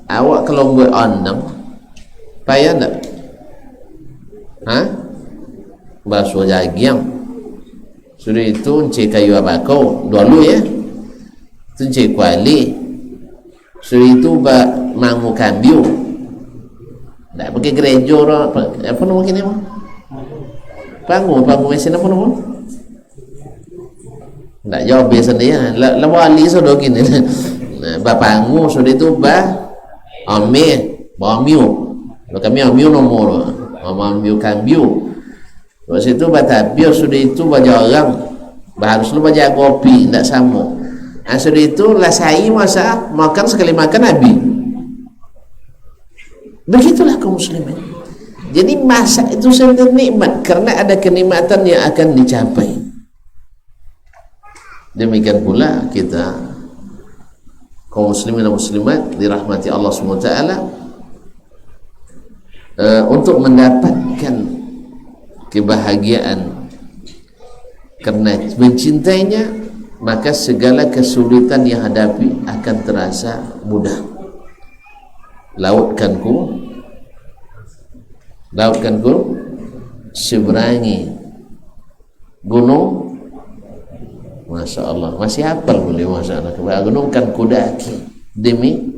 awak kalau buat andang payah tak? Basuh jagiang sudah itu encik kayu abakau dulu ya, itu encik kuali, sudah itu mangu kambiu, tak pakai gereja apa nama kini mah pangu mesin apa nama, tak jawab biasa dia lah wali sudah gini bapangu sudah itu amiu kami amiu nomor amiu kambiu. Lepas itu batabiu sudah itu baca orang harus lu baca kopi tidak sama. Sudah itu lasai masa makan sekali makan habis. Begitulah kaum muslimin. Jadi masa itu sangat nikmat karena ada kenikmatan yang akan dicapai. Demikian pula kita kaum muslimin dan muslimat dirahmati Allah SWT, untuk mendapatkan kebahagiaan karena mencintainya, maka segala kesulitan yang hadapi akan terasa mudah. Lautkanku seberangi gunung, Masya Allah, masih hafal boleh Masya Allah. Gunung kan kudaki demi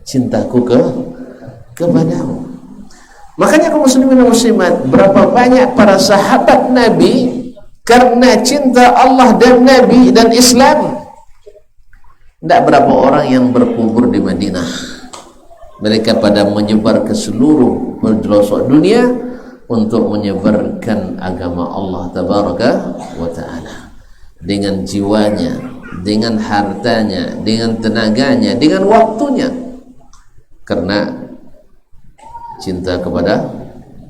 cintaku kepadamu. Makanya kaum muslimin dan muslimat, berapa banyak para sahabat Nabi karena cinta Allah dan Nabi dan Islam, tidak berapa orang yang berkubur di Madinah. Mereka pada menyebar ke seluruh pelosok dunia untuk menyebarkan agama Allah Tabaraka wa Ta'ala, dengan jiwanya, dengan hartanya, dengan tenaganya, dengan waktunya, karena cinta kepada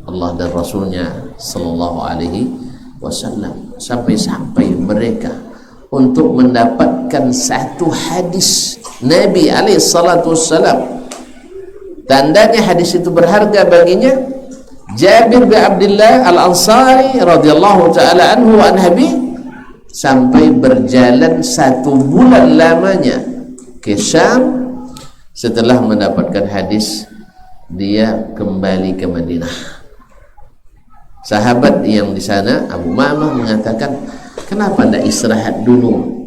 Allah dan Rasulnya Sallallahu Alaihi Wasallam. Sampai-sampai mereka untuk mendapatkan satu hadis Nabi alaihi salatu wassalam, tandanya hadis itu berharga baginya. Jabir bin Abdullah Al-Ansari radhiyallahu ta'ala anhu wa anhabi sampai berjalan 1 bulan lamanya ke Syam setelah mendapatkan hadis dia kembali ke Madinah. Sahabat yang di sana, Abu Ma'mah, mengatakan, kenapa tidak istirahat dulu,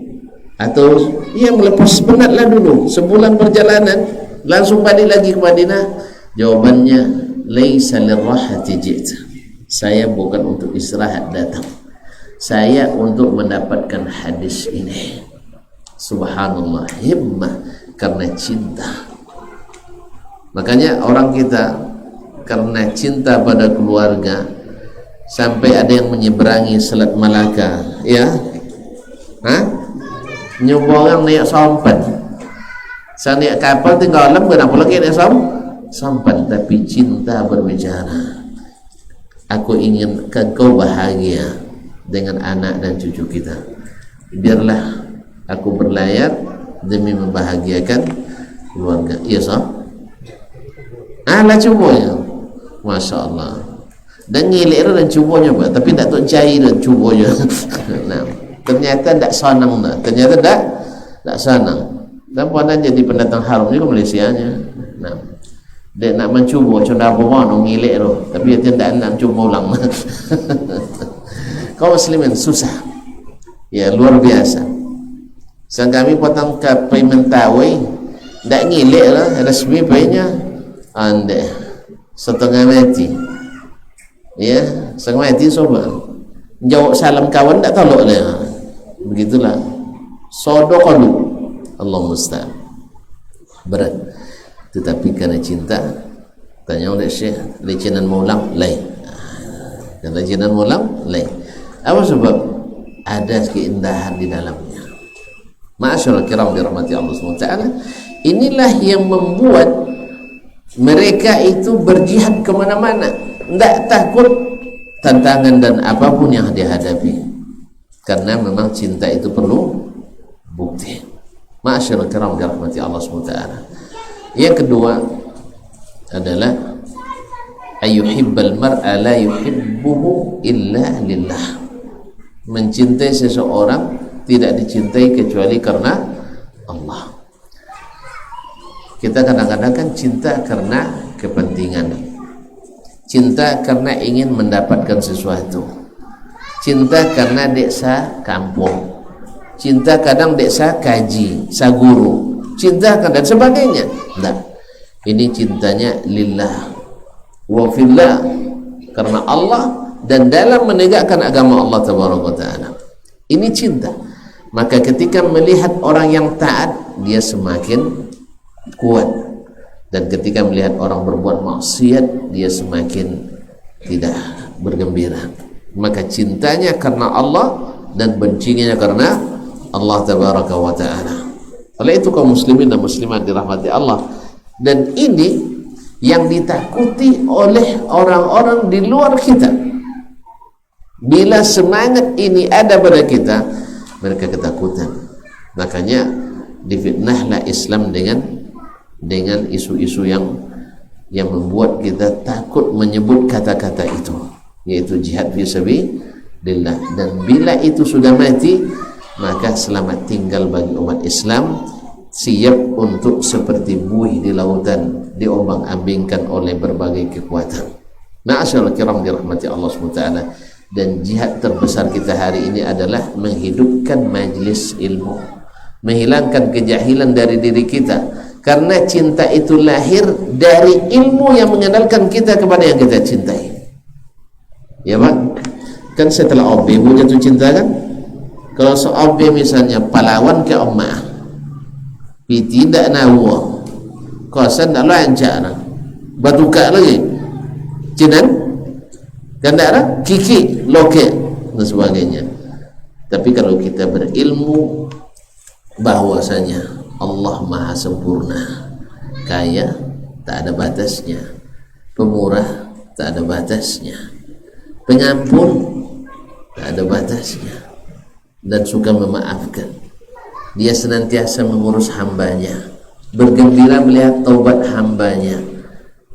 atau ya melepas penatlah dulu, sebulan perjalanan langsung balik lagi ke Madinah? Jawabannya, laisa lirrahati ji'ta, saya bukan untuk istirahat datang, saya untuk mendapatkan hadis ini. Subhanallah, himmah karena cinta. Makanya orang kita karena cinta pada keluarga sampai ada yang menyeberangi Selat Malaka, ya, nyoba orang naik sampan. Saya naik kapal tinggal alam, kenapa lagi naik sampan? Tapi cinta berbicara. Aku ingin kau bahagia dengan anak dan cucu kita. Biarlah aku berlayar demi membahagiakan keluarga. Iya sah? Lah cubanya, masya Allah. Dan ngilir dan cubanya, tapi tak tahu cair dan cubanya. Nah, ternyata tak senang dah. Ternyata tak senang. Dan puan jadi pendatang haram juga Malaysianya. Nah, dia nak mencuba contoh apa mana ngilir tu, tapi dia tidak nak cuba ulang. Kaum muslimin susah, ya luar biasa. Sang kami potong ke Mentawai, tak ngilik lah resmi paynya, anda setengah mati, ya setengah mati sobat. Jawab salam kawan tak tolak dia, begitulah. Sodokalu, Allah musta'an. Berat, tetapi karena cinta. Tanya oleh Syekh, lecinan maulang lain, lecinan maulang lain. Apa sebab? Ada keindahan di dalamnya. Ma'asyiral kiram dirahmati Allah SWT. Inilah yang membuat mereka itu berjihad kemana-mana, tidak takut tantangan dan apapun yang dihadapi, karena memang cinta itu perlu bukti. Ma'asyiral kiram dirahmati Allah SWT. Yang kedua adalah ayyuhibbal mar'a la yuhibbuhu illa lillah. Mencintai seseorang tidak dicintai kecuali karena Allah. Kita kadang-kadang kan cinta karena kepentingan, cinta karena ingin mendapatkan sesuatu, cinta karena deksa kampung, cinta kadang deksa kaji, sa guru, cinta dan sebagainya. Tidak, ini cintanya lillah wa fillah, karena Allah dan dalam menegakkan agama Allah tabaraka taala. Ini cinta. Maka ketika melihat orang yang taat, dia semakin kuat, dan ketika melihat orang berbuat maksiat, dia semakin tidak bergembira. Maka cintanya karena Allah dan bencinya karena Allah tabaraka wa taala. Oleh itu kaum muslimin dan muslimat dirahmati Allah, dan ini yang ditakuti oleh orang-orang di luar kita. Bila semangat ini ada pada kita, mereka ketakutan. Makanya difitnahlah Islam dengan isu-isu yang membuat kita takut menyebut kata-kata itu, yaitu jihad fisabilillah. Dan bila itu sudah mati, maka selamat tinggal bagi umat Islam, siap untuk seperti buih di lautan diombang-ambingkan oleh berbagai kekuatan. Ma'asyiral kiram dirahmati Allah SWT. Dan jihad terbesar kita hari ini adalah menghidupkan majlis ilmu, menghilangkan kejahilan dari diri kita, karena cinta itu lahir dari ilmu yang mengenalkan kita kepada yang kita cintai. Ya Pak, kan setelah OB jatuh cinta kan. Kalau OB misalnya pahlawan ke Ummah, tidak nawa kosan tak lancar, batuka lagi cinan kandara, kiki, loke dan sebagainya. Tapi kalau kita berilmu bahwasanya Allah maha sempurna, kaya tak ada batasnya, pemurah tak ada batasnya, pengampun tak ada batasnya, dan suka memaafkan. Dia senantiasa mengurus hambanya, bergembira melihat taubat hambanya,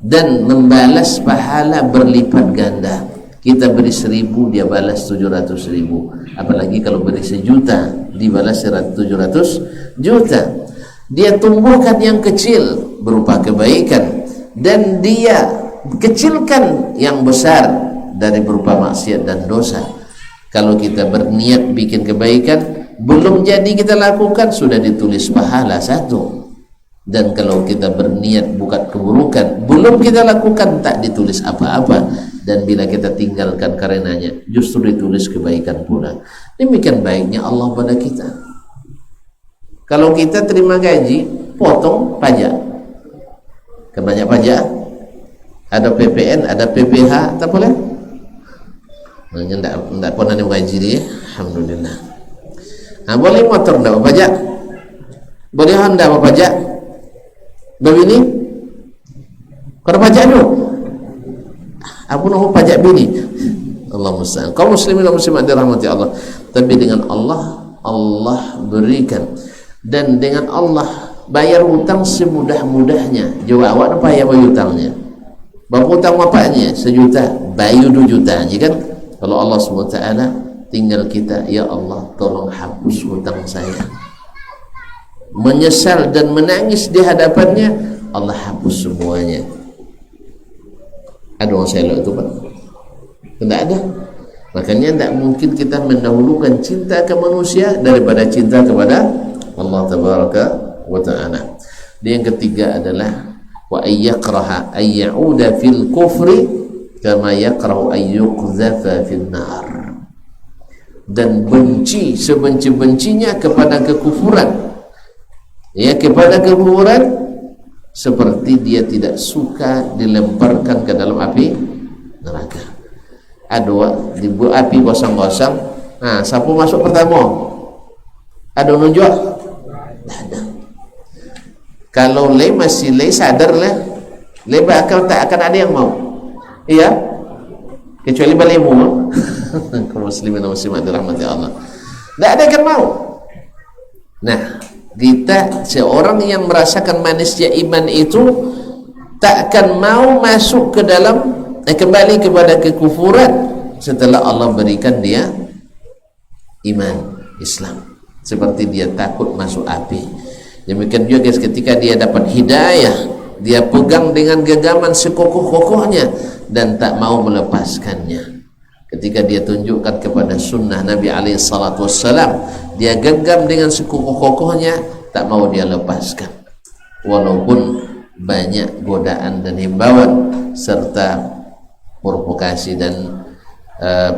dan membalas pahala berlipat ganda. Kita beri 1.000, dia balas 700.000. Apalagi kalau beri 1 juta, dibalas 700 juta. Dia tumbuhkan yang kecil berupa kebaikan, dan dia kecilkan yang besar dari berupa maksiat dan dosa. Kalau kita berniat bikin kebaikan, belum jadi kita lakukan, sudah ditulis pahala 1. Dan kalau kita berniat buat keburukan, belum kita lakukan, tak ditulis apa-apa. Dan bila kita tinggalkan karenanya, justru ditulis kebaikan pula. Demikian baiknya Allah pada kita. Kalau kita terima gaji, potong pajak. Kan banyak pajak, ada PPN, ada PPH, tak boleh. Tidak pernah nih gaji dia, alhamdulillah. Nah, boleh motor tidak pajak, boleh Honda pajak, begini, kalau pajak dulu, aku nak pajak bini. Allah musta'an. Kaum muslimin dan muslimat dirahmati Allah. Tapi dengan Allah berikan, dan dengan Allah bayar hutang semudah-mudahnya. Jawab awak apa ya bayar hutangnya? Berapa hutang bapaknya? 1 juta, bayar 2 juta aja kan? Kalau Allah SWT tinggal kita, ya Allah tolong hapus hutang saya. Menyesal dan menangis di hadapannya, Allah hapus semuanya. Ada orang selok itu Pak? Tidak ada. Makanya tidak mungkin kita mendahulukan cinta ke manusia daripada cinta kepada Allah Tabaraka wa Ta'ala. Dan yang ketiga adalah wa ayyakraha ayyauda fil kufri kama yakrahu ayyuqdhafa fil nar. Dan benci sebenci-bencinya kepada kekufuran, ya, kepada kekufuran, seperti dia tidak suka dilemparkan ke dalam api neraka. Ada di api kosong-kosong. Nah, siapa masuk pertama? Ada nunjuk? Tak ada. Kalau le masih le sadar lah, le bakal tak akan ada yang mau. Iya, kecuali balemu. Kaum muslimin dan muslimat dirahmati Allah, tak ada yang mau. Nah, kita seorang yang merasakan manisnya iman itu tak akan mau masuk ke dalam kembali kepada kekufuran setelah Allah berikan dia iman Islam, seperti dia takut masuk api. Demikian juga guys, ketika dia dapat hidayah, dia pegang dengan genggaman sekokoh-kokohnya dan tak mau melepaskannya. Ketika dia tunjukkan kepada sunnah Nabi SAW, dia genggam dengan sekukuh-kokohnya, tak mau dia lepaskan, walaupun banyak godaan dan himbauan serta provokasi dan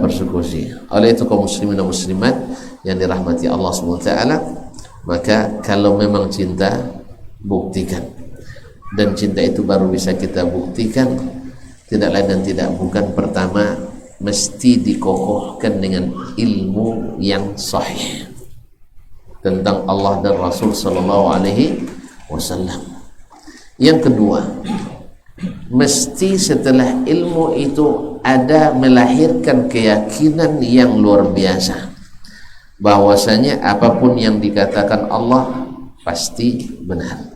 persekusi. Oleh itu kaum muslimin dan muslimat yang dirahmati Allah SWT, maka kalau memang cinta, buktikan. Dan cinta itu baru bisa kita buktikan, tidak lain dan tidak bukan, pertama mesti dikokohkan dengan ilmu yang sahih tentang Allah dan Rasul sallallahu alaihi wasallam. Yang kedua, mesti setelah ilmu itu ada melahirkan keyakinan yang luar biasa, bahwasanya apapun yang dikatakan Allah pasti benar,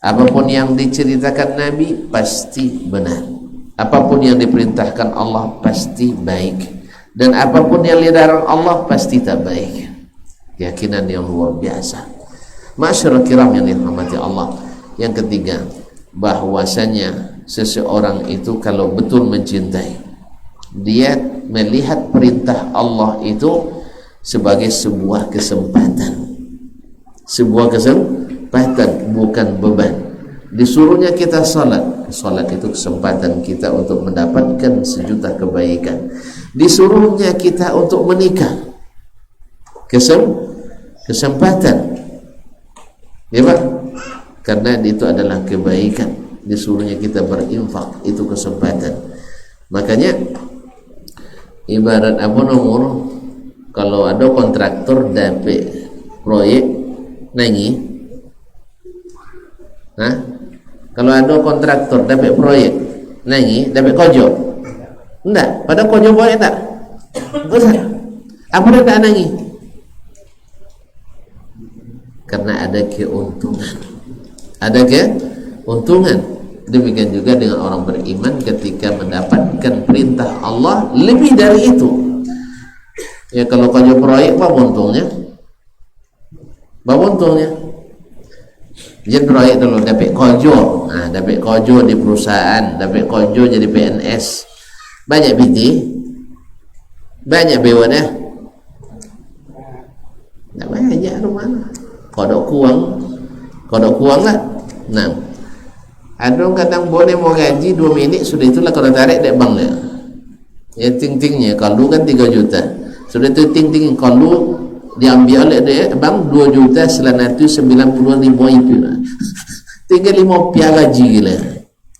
apapun yang diceritakan Nabi pasti benar, apapun yang diperintahkan Allah pasti baik, dan apapun yang dilarang Allah pasti tak baik. Keyakinan yang luar biasa. Masyarakat kiram yang dirahmati Allah. Yang ketiga, bahwasanya seseorang itu kalau betul mencintai, dia melihat perintah Allah itu sebagai sebuah kesempatan, sebuah kesempatan, bukan beban. Disuruhnya kita salat, salat itu kesempatan kita untuk mendapatkan 1 juta kebaikan. Disuruhnya kita untuk menikah, kesempatan, ya Pak, karena itu adalah kebaikan. Disuruhnya kita berinfak, itu kesempatan. Makanya ibarat apa nomor, kalau ada kontraktor dapat proyek nangi, nah, kalau ada kontraktor dapat proyek nangi, dapat kojo, enggak, pada kojo boleh tak? Enggak, apa dia tak nangi? Karena ada keuntungan, ada keuntungan. Demikian juga dengan orang beriman ketika mendapatkan perintah Allah lebih dari itu. Ya, kalau kojo proyek apa untungnya? Apa untungnya? Dia proyek dulu dapat kojo, dapat kojo di perusahaan, dapat kojo jadi PNS. Banyak PT, banyak BW dah. Tak banyak rumah. Kodok kuang lah. Nah, ada orang kadang boleh mau gaji 2 minit sudah itulah kalau tarik dek bang dia. Ya ting-tingnya kalau kan 3 juta. Sudah itu ting-ting kalau diambil oleh dia bang 2.990.000 itu. Tinggal 5 piala gaji gila.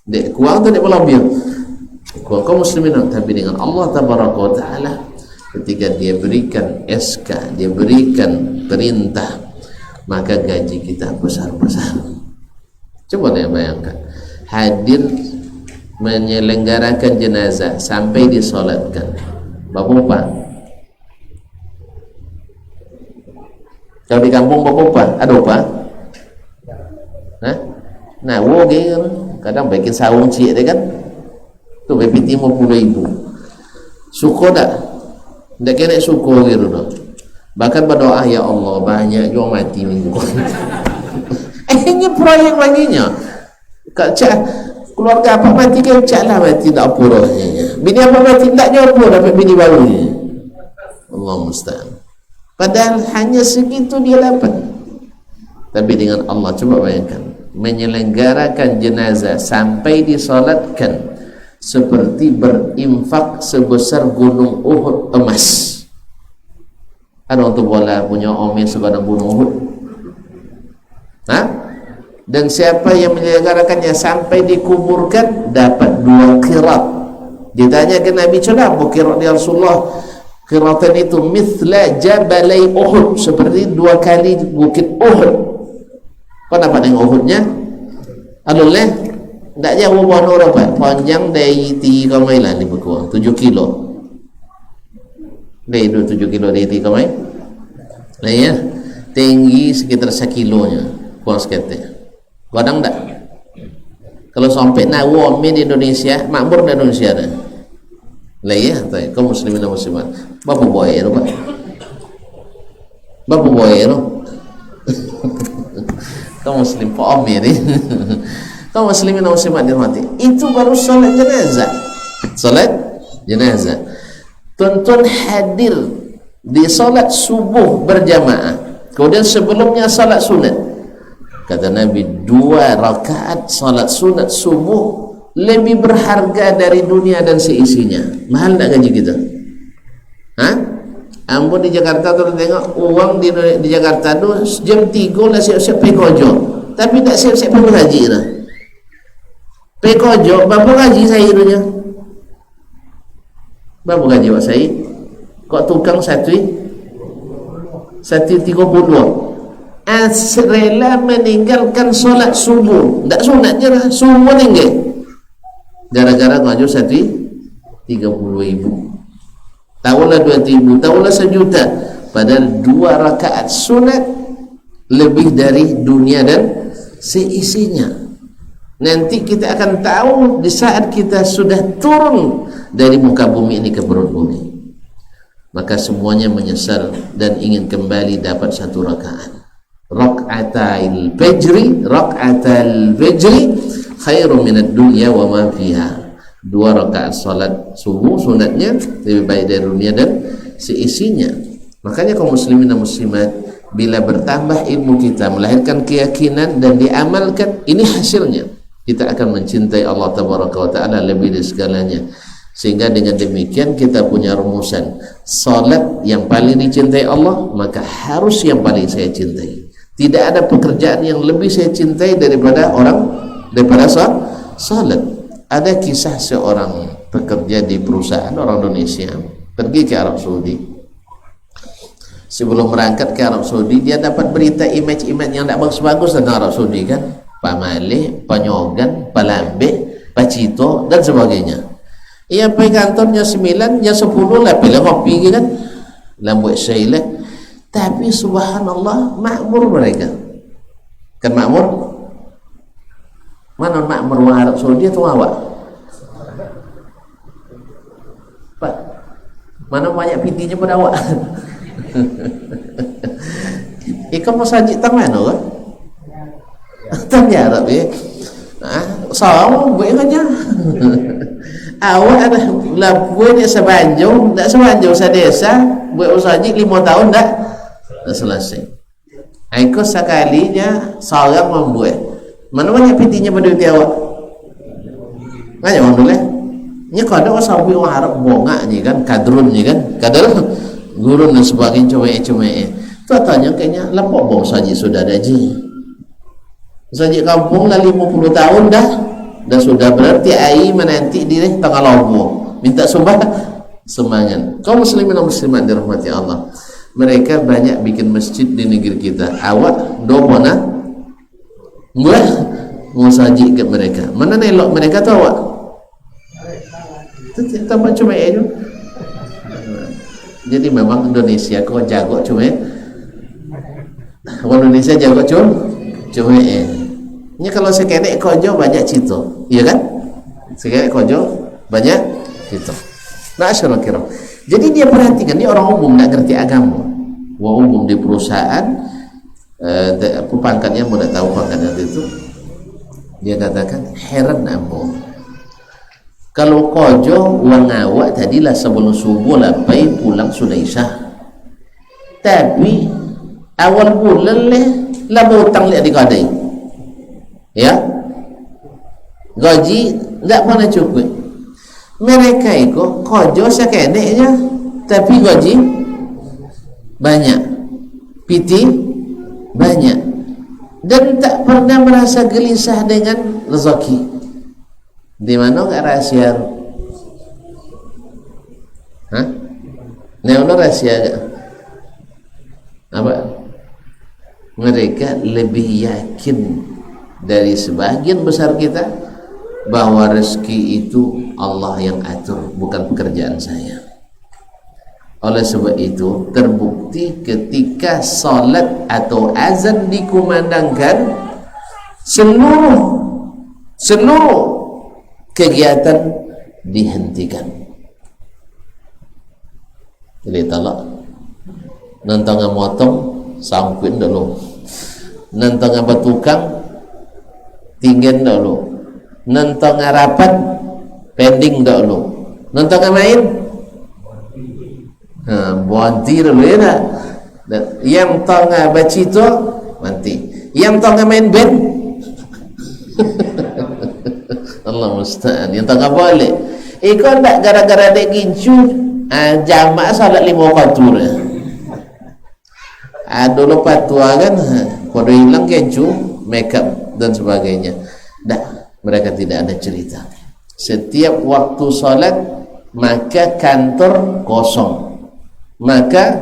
Dek kuang tu dek belum kuang kaum muslimin, tapi dengan Allah tabaraka wa taala ketika dia berikan SK, dia berikan perintah, maka gaji kita besar-besar. Coba dia bayangkan, hadir menyelenggarakan jenazah sampai disolatkan. Bapak, kalau di kampung bapak ada apa? Nah, kadang bikin saung cik dia kan, tu BPT 50.000. Syukur tak? Tak kena syukur gitu dah. Bahkan berdoa, ya Allah banyak juga mati minggu. Ini proyek baginya. Kak cak keluarga apa mati kan cak lah mati tak apa rohnya. Bini apa mati tak nyoba dapat bini baru ni. Allah musta'an. Padahal hanya segitu dia dapat. Tapi dengan Allah coba bayangkan, menyelenggarakan jenazah sampai disolatkan seperti berinfak sebesar gunung Uhud emas. Ada untuk bola punya omir sebanyak gunung Uhud. Dan siapa yang menyelenggarakannya sampai dikuburkan dapat 2 qirat. Ditanya ke Nabi, "Kenapa qirat ya Rasulullah?" Qiratan itu mithla jabalai Uhud, seperti 2 kali bukit Uhud. Kau dapat dengan Uhudnya? Aluleh tak jauh buah orang pak, panjang dari 3 mailan di berkurang 7 kilo. Dari 7 kilo dari 3 mail. Nah ya, tinggi sekitar 1 kilonya, kurang sekitar. Kadang tak. Kalau sampai nawa di Indonesia, makmur di Indonesia dah. Lah ya, kaum muslimin dan muslimat. Bapa boy tu pak. Bapa boy tu. Kaum muslim pak Omir ni. Kaum muslimin dan muslimat dirahmati. Itu baru solat jenazah. Solat jenazah. Tuan-tuan hadir di solat subuh berjamaah. Kemudian sebelumnya solat sunat. Kata Nabi, 2 rakaat solat sunat subuh lebih berharga dari dunia dan seisinya. Mahal tak gaji kita? Ampun di Jakarta tu tengok uang di Jakarta tu jam 3 lah siap-siap pergi kojo. Tapi tak siap-siap pergi haji dah. Pergi kojo, berapa gaji saya dunia? Berapa gaji Pak Syed? Kok tukang 1.30. Rela meninggalkan solat subuh. Tak sunat je lah, subuh tinggal. Gara-gara ngajar 1.30.000. Tahulah 2.000, tahulah 1.000.000. Padahal 2 rakaat sunat lebih dari dunia dan seisinya. Nanti kita akan tahu di saat kita sudah turun dari muka bumi ini ke perut bumi. Maka semuanya menyesal dan ingin kembali dapat 1 rakaat. Rak'atal fajri khairum minad dunya wa ma fiha. 2 rakaat salat subuh sunatnya lebih baik dari dunia dan seisinya. Makanya kaum muslimin dan muslimat, bila bertambah ilmu kita, melahirkan keyakinan dan diamalkan, ini hasilnya. Kita akan mencintai Allah tabaraka wa taala lebih dari segalanya. Sehingga dengan demikian kita punya rumusan, salat yang paling dicintai Allah, maka harus yang paling saya cintai. Tidak ada pekerjaan yang lebih saya cintai daripada salat. Ada kisah seorang pekerja di perusahaan orang Indonesia pergi ke Arab Saudi. Sebelum berangkat ke Arab Saudi, dia dapat berita image-image yang tak bagus-bagus tentang Arab Saudi kan, Pak Malih, Pak Nyogan, Pak Lambek, Pak Cito dan sebagainya. Ia pergi kantornya 9, jam 10 lah pilih kopi kan, lambuat syailah. Tapi subhanallah makmur mereka. Kan makmur? Mana makmur orang Arab Saudi atau awak? Pak, mana banyak pitinya pada awak? Ikan masajid tang mana kan? Tanya Arab ya. Saung buat aja. Awak ada labuan yang sebanjung, tak sebanjung sedesa, buat usaha 5 tahun dah selesai. Aku sekalinya seorang membuat. Mana banyak pitinya pada uti awak? Banyak orang dulu. Nya kada orang sawi orang Arab bongak ni kan, kadrun ni kan, kadal gurun dan sebagainya cuma. Tu tanya kayaknya lapok bau saji sudah ada ji. Saji kampung dah 50 tahun dah sudah berarti ai menanti di tengah lobo minta sumpah semangat. Kaum muslimin dan muslimat dirahmati Allah, mereka banyak bikin masjid di negeri kita. Awak do mana buat mau saji ke mereka, mana nelok mereka tu awak tambah cuma itu. Jadi memang Indonesia kau jago cuma orang Indonesia jago cuma ini kalau sekedek kojo banyak cito, iya kan? Sekedek kojo banyak cito. Nah, kira. Jadi dia perhatikan, ini orang umum tak ngerti agama. Orang umum di perusahaan, pangkatnya mau tak tahu pangkatnya itu. Dia katakan heran ambo. Kalau kojo uang awak tadilah sebelum subuh lapai pulang sudah isya. Tapi awal bulan lah utang lihat di kadai. Ya, gaji tak pernah cukup. Mereka itu kojo sekedeknya, tapi gaji banyak, piti banyak, dan tak pernah merasa gelisah dengan rezeki. Di mana enggak rahasia? Hah? Neono rahasia apa? Mereka lebih yakin dari sebagian besar kita bahwa rezeki itu Allah yang atur, bukan pekerjaan saya. Oleh sebab itu terbukti ketika salat atau azan dikumandangkan, seluruh kegiatan dihentikan. Jadi talak nantang motong sangkuin dulu, nantang batukang tinggal dulu, nonton rapat pending dulu, nonton main bonti dulu ya nak. Yang tengah baca itu nanti, yang tengah main band Allah musta'an, yang tengah boleh ikut tak gara-gara dek gincu jamaah salat 5 waktu dulu patua kan pada hilang gincu make up dan sebagainya. Mereka tidak ada cerita. Setiap waktu salat maka kantor kosong, maka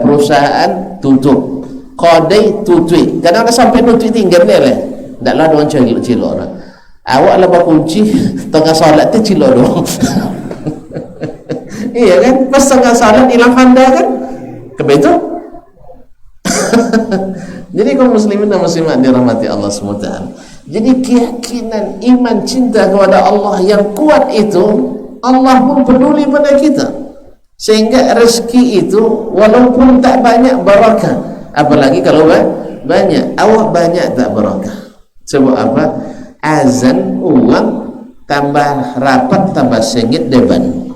perusahaan tutup, kodai tutup. Kadang sampai tutup tinggal dia lah. Taklah doang cilok orang. Awak lah kunci tengah salat tu cilok doang. Iya kan? Pas tengah salat hilang handa kan? Kebetul. Jadi kaum muslimin dan muslimat dirahmati Allah SWT. Jadi keyakinan iman cinta kepada Allah yang kuat itu, Allah pun peduli pada kita. Sehingga rezeki itu walaupun tak banyak barakah, apalagi kalau banyak, awak banyak tak barakah. Sebab apa? Azan uang tambah rapat tambah sengit deban.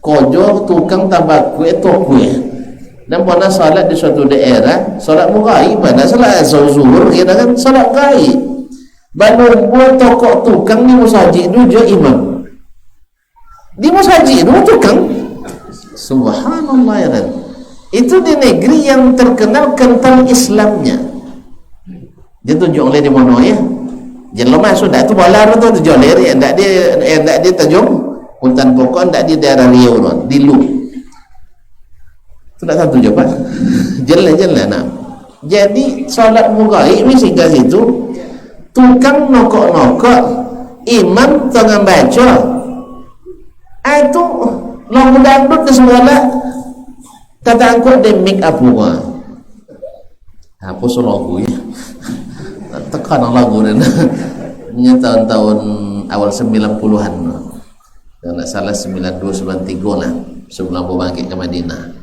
Kojo tukang tambah kue tokue. Dan pada salat di suatu daerah, salat mughaib, pada salat zuhur kita kan salat ghaib. Banumbu tokok tukang di masjid itu je imam. Di masjid itu tukang. Subhanallah ya kan. Itu di negeri yang terkenal kental Islamnya. Dia tunjuk oleh di mana ya? Jangan lama sudah itu balar tu joler ya, ndak dia Tanjung hutan pokok, ndak di daerah Riau tu, di Lu. Sudah satu je Pak. Jelas nak. Jadi solat mughaib mesti kat situ. Tukang nokok-nokok, imam tengah baca. Itu lagu dangdut ke segala. Kata angkut dia make up bunga. Apa lagu ya? Tekan lagu ni. Ini tahun-tahun awal 90-an. Kalau tak salah 92-93 lah. Sebelum aku bangkit ke Madinah.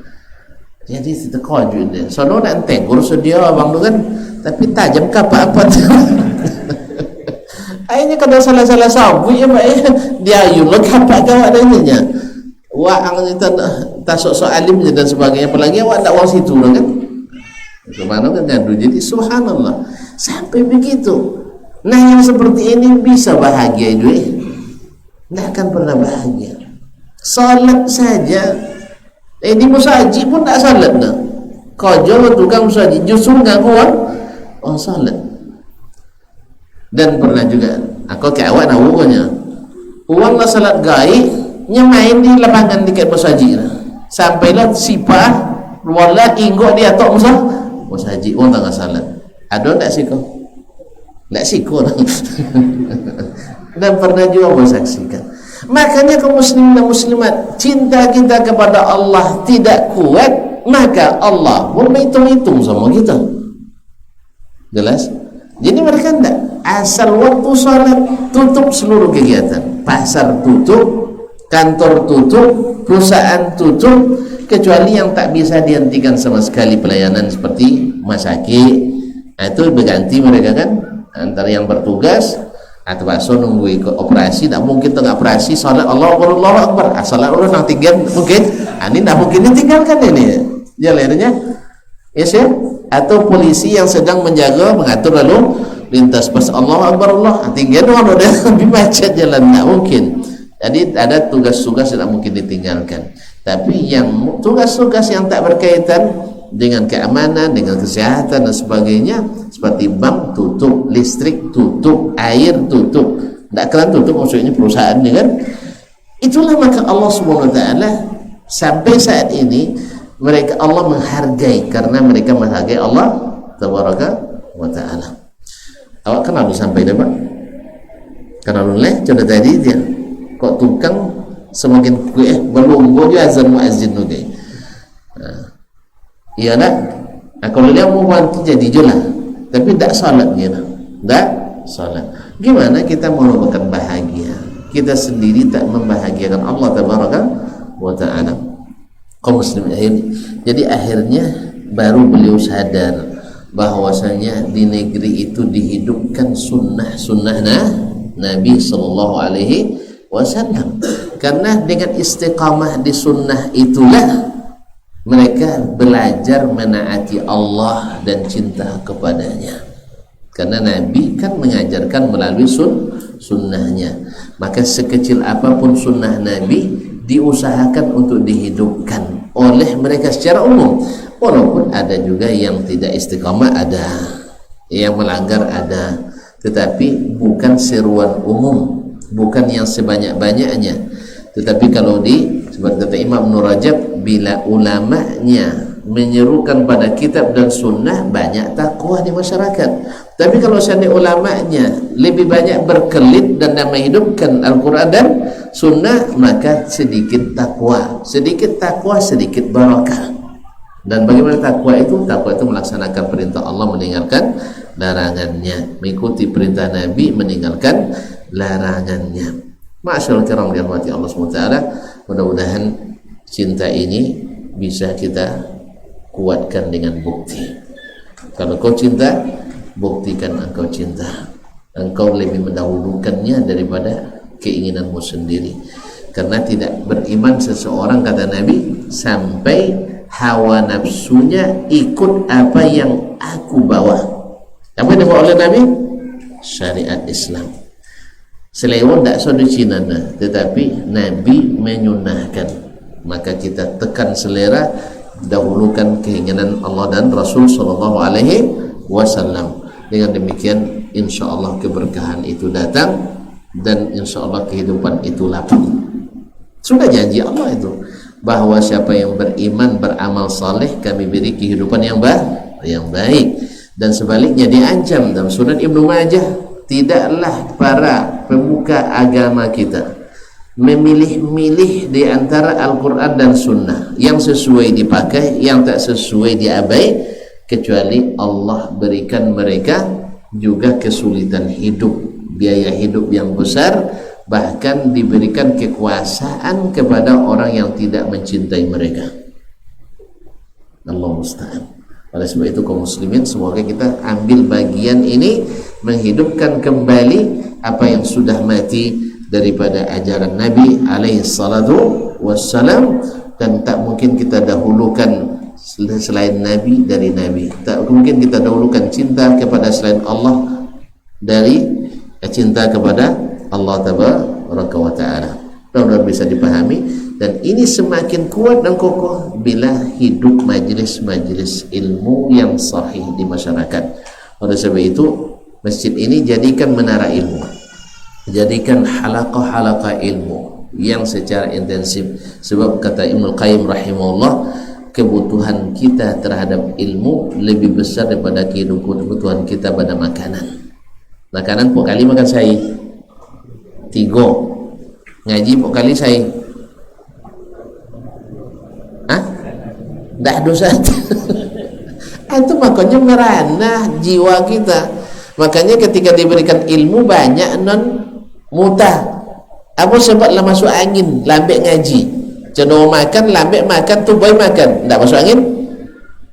Jadi terkejut dia. Sono nak tegur sedia abang tu kan, tapi tajam ke apa-apa tu. Akhirnya kalau salah-salah sabu ya Pak ya, dia ayun lo kapak kau adanya. Wah ang tak sok-sok alim dan sebagainya, apalagi awak tak wang situ kan. Kemana kan ngadu. Jadi subhanallah sampai begitu. Nah yang seperti ini bisa bahagia itu tidak akan pernah bahagia. Salat saja di musaji pun tak salat nah. Kajol tukang musaji justru ngaku orang salat. Dan pernah juga aku ke awak nak uangnya uang lah salat gaib nyamain di lapangan dekat musaji nah. Sampailah sipah wala inggok dia tok musaji orang tengah salat. Ada tak sih kau? Tak sih kau. Dan pernah juga menyaksikan. Makanya kaum muslimin dan muslimat, cinta kita kepada Allah tidak kuat, maka Allah pun hitung-hitung sama kita. Jelas? Jadi mereka tidak asal waktu salat tutup seluruh kegiatan, pasar tutup, kantor tutup, perusahaan tutup, kecuali yang tak bisa dihentikan sama sekali pelayanan seperti masakit. Itu berganti mereka kan antara yang bertugas atau pasal nunggu ikut operasi. Tak mungkin tengah operasi salat Allahu Akbar, salat orang nak tinggal mungkin ini tak mungkin ditinggalkan ini jalannya ya sih. Atau polisi yang sedang menjaga mengatur lalu lintas pas Allahu Akbar Allah tinggal orang udah lebih macet jalan, tak mungkin. Jadi ada tugas-tugas yang tak mungkin ditinggalkan, tapi yang tugas-tugas yang tak berkaitan dengan keamanan, dengan kesehatan dan sebagainya, seperti bank tutup, listrik tutup, air tutup, tidak keran tutup maksudnya perusahaan kan. Itulah maka Allah Subhanahu Wa Taala sampai saat ini mereka Allah menghargai karena mereka menghargai Allah Tabaraka Wa Taala. Awak kenal sampai dah Pak? Kenal leh sudah tadi dia. Kok tukang semakin kuih belum dia azan muazzin tu dia. Iya nak, kalau dia mau bantu jadi jelah, tapi tak salat dia nak, tak salat. Gimana kita merupakan bahagia? Kita sendiri tak membahagiakan Allah Tabaraka wa Taala. Kaum muslimin akhirnya, jadi akhirnya baru beliau sadar bahwasanya di negeri itu dihidupkan sunnah Nabi Sallallahu Alaihi Wasallam. Karena dengan istiqamah di sunnah itulah mereka belajar menaati Allah dan cinta kepadanya. Karena Nabi kan mengajarkan melalui sunnahnya. Maka sekecil apapun sunnah Nabi diusahakan untuk dihidupkan oleh mereka secara umum. Walaupun ada juga yang tidak istiqamah, ada yang melanggar, ada, tetapi bukan seruan umum, bukan yang sebanyak-banyaknya. Tetapi kalau seperti kata Imam Nur Rajab, bila ulamanya menyerukan pada kitab dan sunnah, banyak takwa di masyarakat. Tapi kalau seandainya ulamanya lebih banyak berkelit dan menghidupkan Al-Quran dan sunnah, maka sedikit takwa, sedikit barakah. Dan bagaimana takwa itu? Takwa itu melaksanakan perintah Allah, meninggalkan larangannya, mengikuti perintah Nabi, meninggalkan larangannya. Ma'asyarul kiram dirahmati Allah SWT. Mudah-mudahan cinta ini bisa kita kuatkan dengan bukti. Kalau kau cinta, buktikan engkau cinta. Engkau lebih mendahulukannya daripada keinginanmu sendiri. Karena tidak beriman seseorang, kata Nabi, sampai hawa nafsunya ikut apa yang aku bawa. Apa yang dibawa oleh Nabi? Syariat Islam. Selewat tak sudah Cina, tetapi Nabi menyunahkan. Maka kita tekan selera, dahulukan keinginan Allah dan Rasul Sallallahu Alaihi Wasallam. Dengan demikian, insya Allah keberkahan itu datang dan insya Allah kehidupan itu lapang. Sudah janji Allah itu, bahwa siapa yang beriman beramal saleh, kami beri kehidupan yang baik. Dan sebaliknya diancam dalam Sunan Ibnu Majah, tidaklah para pemuka agama kita memilih-milih di antara Al-Quran dan Sunnah, yang sesuai dipakai, yang tak sesuai diabai, kecuali Allah berikan mereka juga kesulitan hidup, biaya hidup yang besar, bahkan diberikan kekuasaan kepada orang yang tidak mencintai mereka. Allah musta'an. Oleh sebab itu kaum muslimin, semoga kita ambil bagian ini, menghidupkan kembali apa yang sudah mati daripada ajaran Nabi alaihi salatu wassalam, dan tak mungkin kita dahulukan selain Nabi dari Nabi. Tak mungkin kita dahulukan cinta kepada selain Allah dari cinta kepada Allah tabaraka wa ta'ala. Mudah-mudahan bisa dipahami. Dan ini semakin kuat dan kokoh bila hidup majlis-majlis ilmu yang sahih di masyarakat. Oleh sebab itu, masjid ini jadikan menara ilmu, jadikan halaqah-halaqah ilmu yang secara intensif. Sebab kata Ibnu Qayyim rahimahullah, kebutuhan kita terhadap ilmu lebih besar daripada kebutuhan kita pada makanan. Makanan pok kali makan saya 3, ngaji pok kali saya dah dosa. Itu makanya merana jiwa kita. Makanya ketika diberikan ilmu banyak non mutah. Apa sebablah masuk angin lambek ngaji. Cenderung makan lambek makan tu boy makan, tak masuk angin.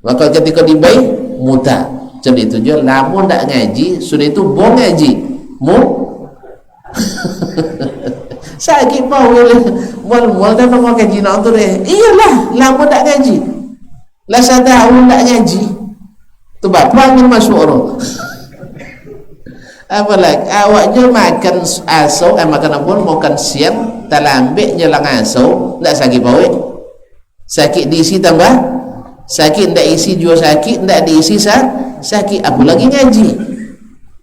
Maka ketika dibai mutah. Jadi itu je lamun tak ngaji, sudah itu bong ngaji. Sakit bawah mual dah nak ngaji nak tu deh. Iyalah, lama tak ngaji. Lah setahun tak ngaji. Tu bapa angin masuk orang. Apalagi awak je makan asau, makan apa? Makan siang, tak lambek nyelang asau, tak sakit bawah. Sakit diisi tambah sakit, tak isi juga sakit, tak diisi sakit. Apa lagi ngaji?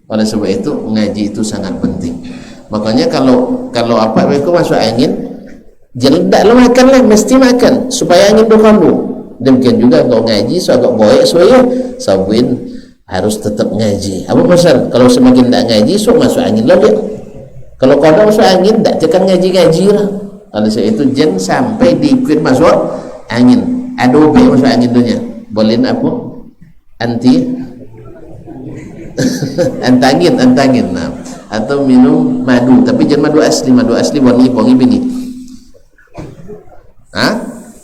Oleh sebab itu ngaji itu sangat penting. Makanya kalau apa mereka masuk angin, jeledaklah makanlah, mesti makan supaya angin berkalu. Demikian juga kalau ngaji so agak boyek soya sabuin harus tetap ngaji. Apa pasal? Kalau semakin tak ngaji so masuk angin lagi. Kalau kau masuk angin tak tekan ngaji lah. Oleh sebab itu jangan sampai diikut masuk angin. Adobe masuk angin dunia. Boleh apa? Antangin nah. Atau minum madu, tapi jangan madu asli wangi bini.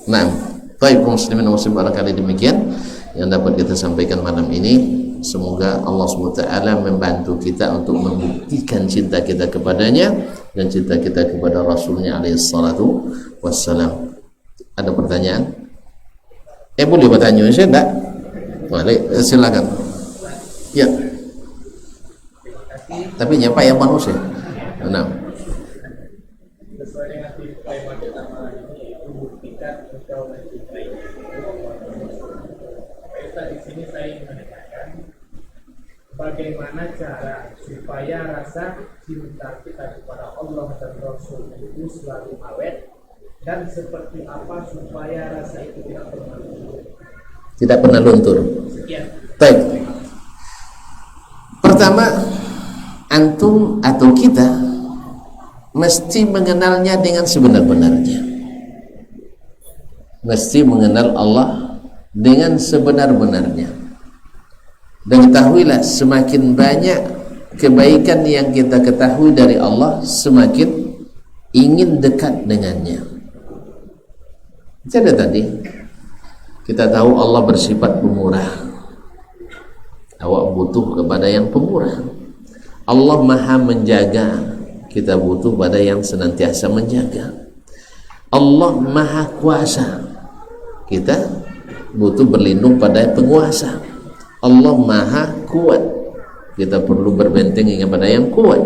Nah, baik kaum muslimin dan muslimat, barangkali demikian yang dapat kita sampaikan malam ini. Semoga Allah SWT membantu kita untuk membuktikan cinta kita kepadanya dan cinta kita kepada Rasulnya alaihi salatu wassalam. Ada pertanyaan? Boleh bertanya saya tak? Boleh, silakan. Ya. Tapi nyapa yang manusia. Nah. Sesuai dengan tema kita malam ini, yaitu buktikan engkau mencintai. Ustaz, di sini saya ingin menanyakan bagaimana cara supaya rasa cinta kita kepada Allah dan Rasul itu selalu awet, dan seperti apa supaya rasa itu tidak pernah luntur. Tidak pernah luntur. Sekian. Baik. Pertama, antum atau kita mesti mengenalnya dengan sebenar-benarnya. Mesti mengenal Allah dengan sebenar-benarnya. Dan ketahuilah, semakin banyak kebaikan yang kita ketahui dari Allah, semakin ingin dekat dengannya. Jadi tadi kita tahu Allah bersifat pemurah. Awak butuh kepada yang pemurah. Allah maha menjaga, kita butuh pada yang senantiasa menjaga. Allah maha kuasa, kita butuh berlindung pada penguasa. Allah maha kuat, kita perlu berbentengan kepada yang kuat.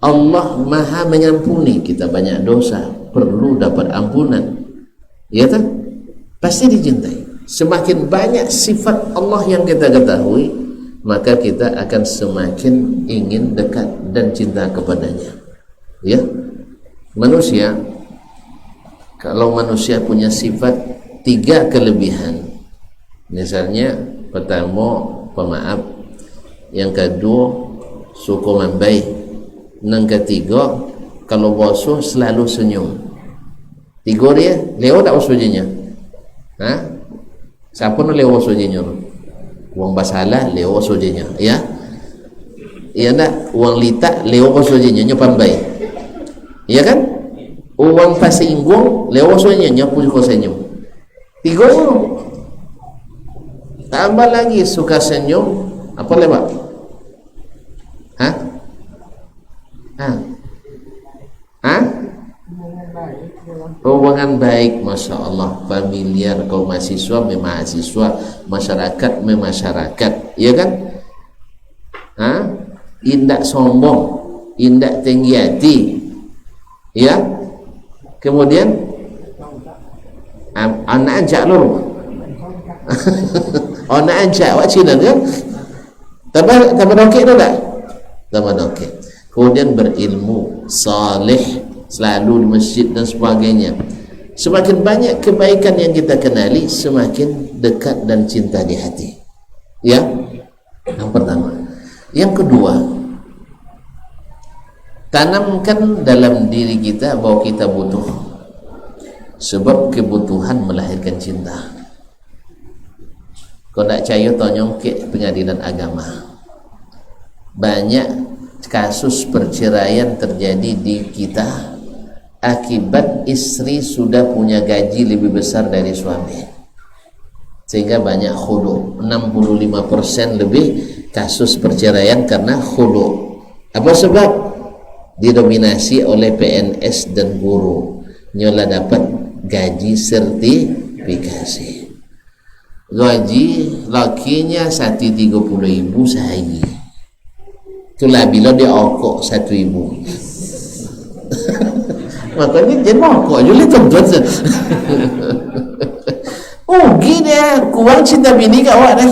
Allah maha mengampuni, kita banyak dosa, perlu dapat ampunan. Ya tak? Pasti dicintai. Semakin banyak sifat Allah yang kita ketahui, maka kita akan semakin ingin dekat dan cinta kepadanya. Ya, manusia, kalau manusia punya sifat 3 kelebihan, misalnya pertama pemaaf, yang kedua suka mambai, yang ketiga kalau bosuh selalu senyum. 3 dia leo tak bosuhnya. Siapa nak leo bosuhnya? Uang basalah leo bosuhnya, ya. Iya nak uang litak leo bosuhnya nyopambai. Iya kan? Uang pasinggung leo bosuhnya nyapu senyum. 3 tambah lagi suka senyum, apa lewat? Hah? Hah? Hah? Hubungan baik, Masya Allah, familiar, kaum mahasiswa mahasiswa, masyarakat masyarakat, ya kan? Hah? Indak sombong, indak tinggi hati, ya. Kemudian anak anjak lu anak anjak awak Cina kan? Tambah dokek tu tak? Tambah dokek. Kemudian berilmu, saleh, selalu di masjid dan sebagainya. Semakin banyak kebaikan yang kita kenali, semakin dekat dan cinta di hati, ya. Yang pertama. Yang kedua, tanamkan dalam diri kita bahwa kita butuh, sebab kebutuhan melahirkan cinta. Kau tak percaya, tonyong ke pengadilan agama. Banyak kasus perceraian terjadi di kita akibat istri sudah punya gaji lebih besar dari suami, sehingga banyak khulu. 65% lebih kasus perceraian karena khulu. Apa sebab? Didominasi oleh PNS dan guru, nyola dapat gaji sertifikasi. Gaji lakinya 130.000 sehari, itulah bila dia okok 1.000. Makanya dia okok je lah tuan-tuan. Oh gini kurang cinta bini kat awak dah.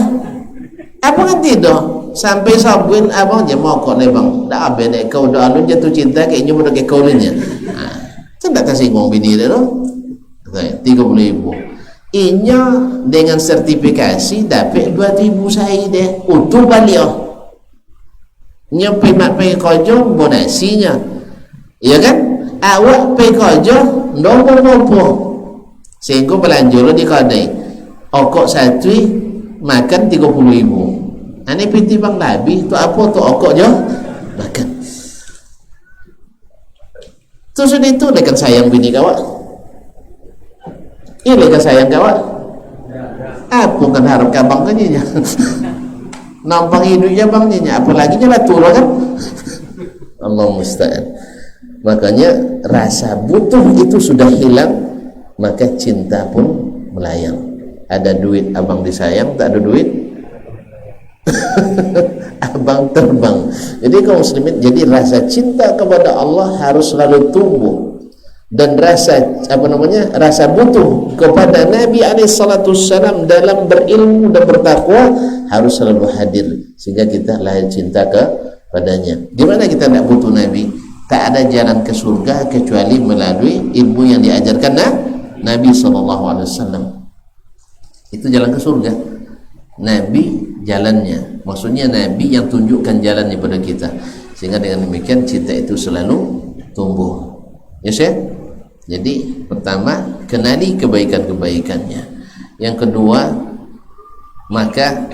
Apa kan tidak sampai sabun abang je okok ni bang, dah habis nak kau dah alun jatuh cinta kayaknya pada kau lainnya. Kan tak kasih ngomong bini dia tu 30.000. Inya dengan sertifikasi dapat 2.000 sehari dia utuh balik nya pemak pergi kerja bonasinya, ya kan? Awak pergi kerja nombor-nombor sehingga belanja di kedai okok satu makan 30.000. Ini piti bang labi tu apa tu okok je makan tu sudah. Itu lekan sayang bini kawak, ini lekan sayang kawak. Apa kan harap kabang kan nya nampang hidupnya bang nya, apalagi nya lah turun kan. Allah musta'an. Makanya rasa butuh itu sudah hilang, maka cinta pun melayang. Ada duit abang disayang, tak ada duit abang terbang. Jadi kaum muslimin, jadi rasa cinta kepada Allah harus selalu tumbuh, dan rasa rasa butuh kepada Nabi SAW dalam berilmu dan bertakwa harus selalu hadir, sehingga kita lahir cinta kepadanya. Di mana kita tidak butuh Nabi? Tak ada jalan ke surga kecuali melalui ilmu yang diajarkan Nabi SAW. Itu jalan ke surga. Nabi jalannya, maksudnya Nabi yang tunjukkan jalannya pada kita, sehingga dengan demikian cinta itu selalu tumbuh. Yes ya. Jadi pertama, kenali kebaikan-kebaikannya. Yang kedua, maka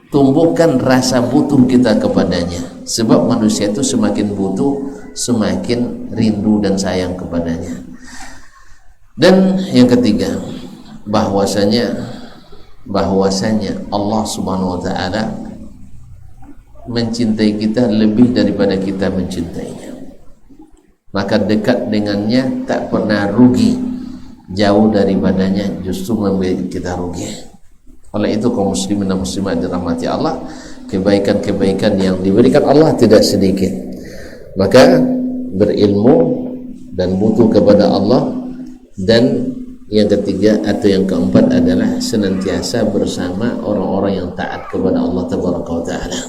tumbuhkan rasa butuh kita kepadanya, sebab manusia itu semakin butuh, semakin rindu dan sayang kepadanya. Dan yang ketiga, bahwasanya Allah Subhanahu wa taala mencintai kita lebih daripada kita mencintainya. Maka dekat dengannya tak pernah rugi, jauh daripadanya justru membuat kita rugi. Oleh itu kaum muslimin dan muslimat dirahmati Allah, kebaikan-kebaikan yang diberikan Allah tidak sedikit. Maka berilmu dan butuh kepada Allah. Dan yang ketiga atau yang keempat adalah senantiasa bersama orang-orang yang taat kepada Allah Tabaraka wa Ta'ala.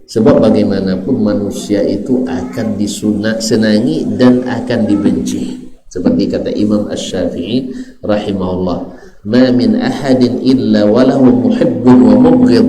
Sebab bagaimanapun manusia itu akan disenangi dan akan dibenci. Seperti kata Imam Asy-Syafi'i rahimahullah, "Ma min ahadin illa walahu muhibbun wa mubghid."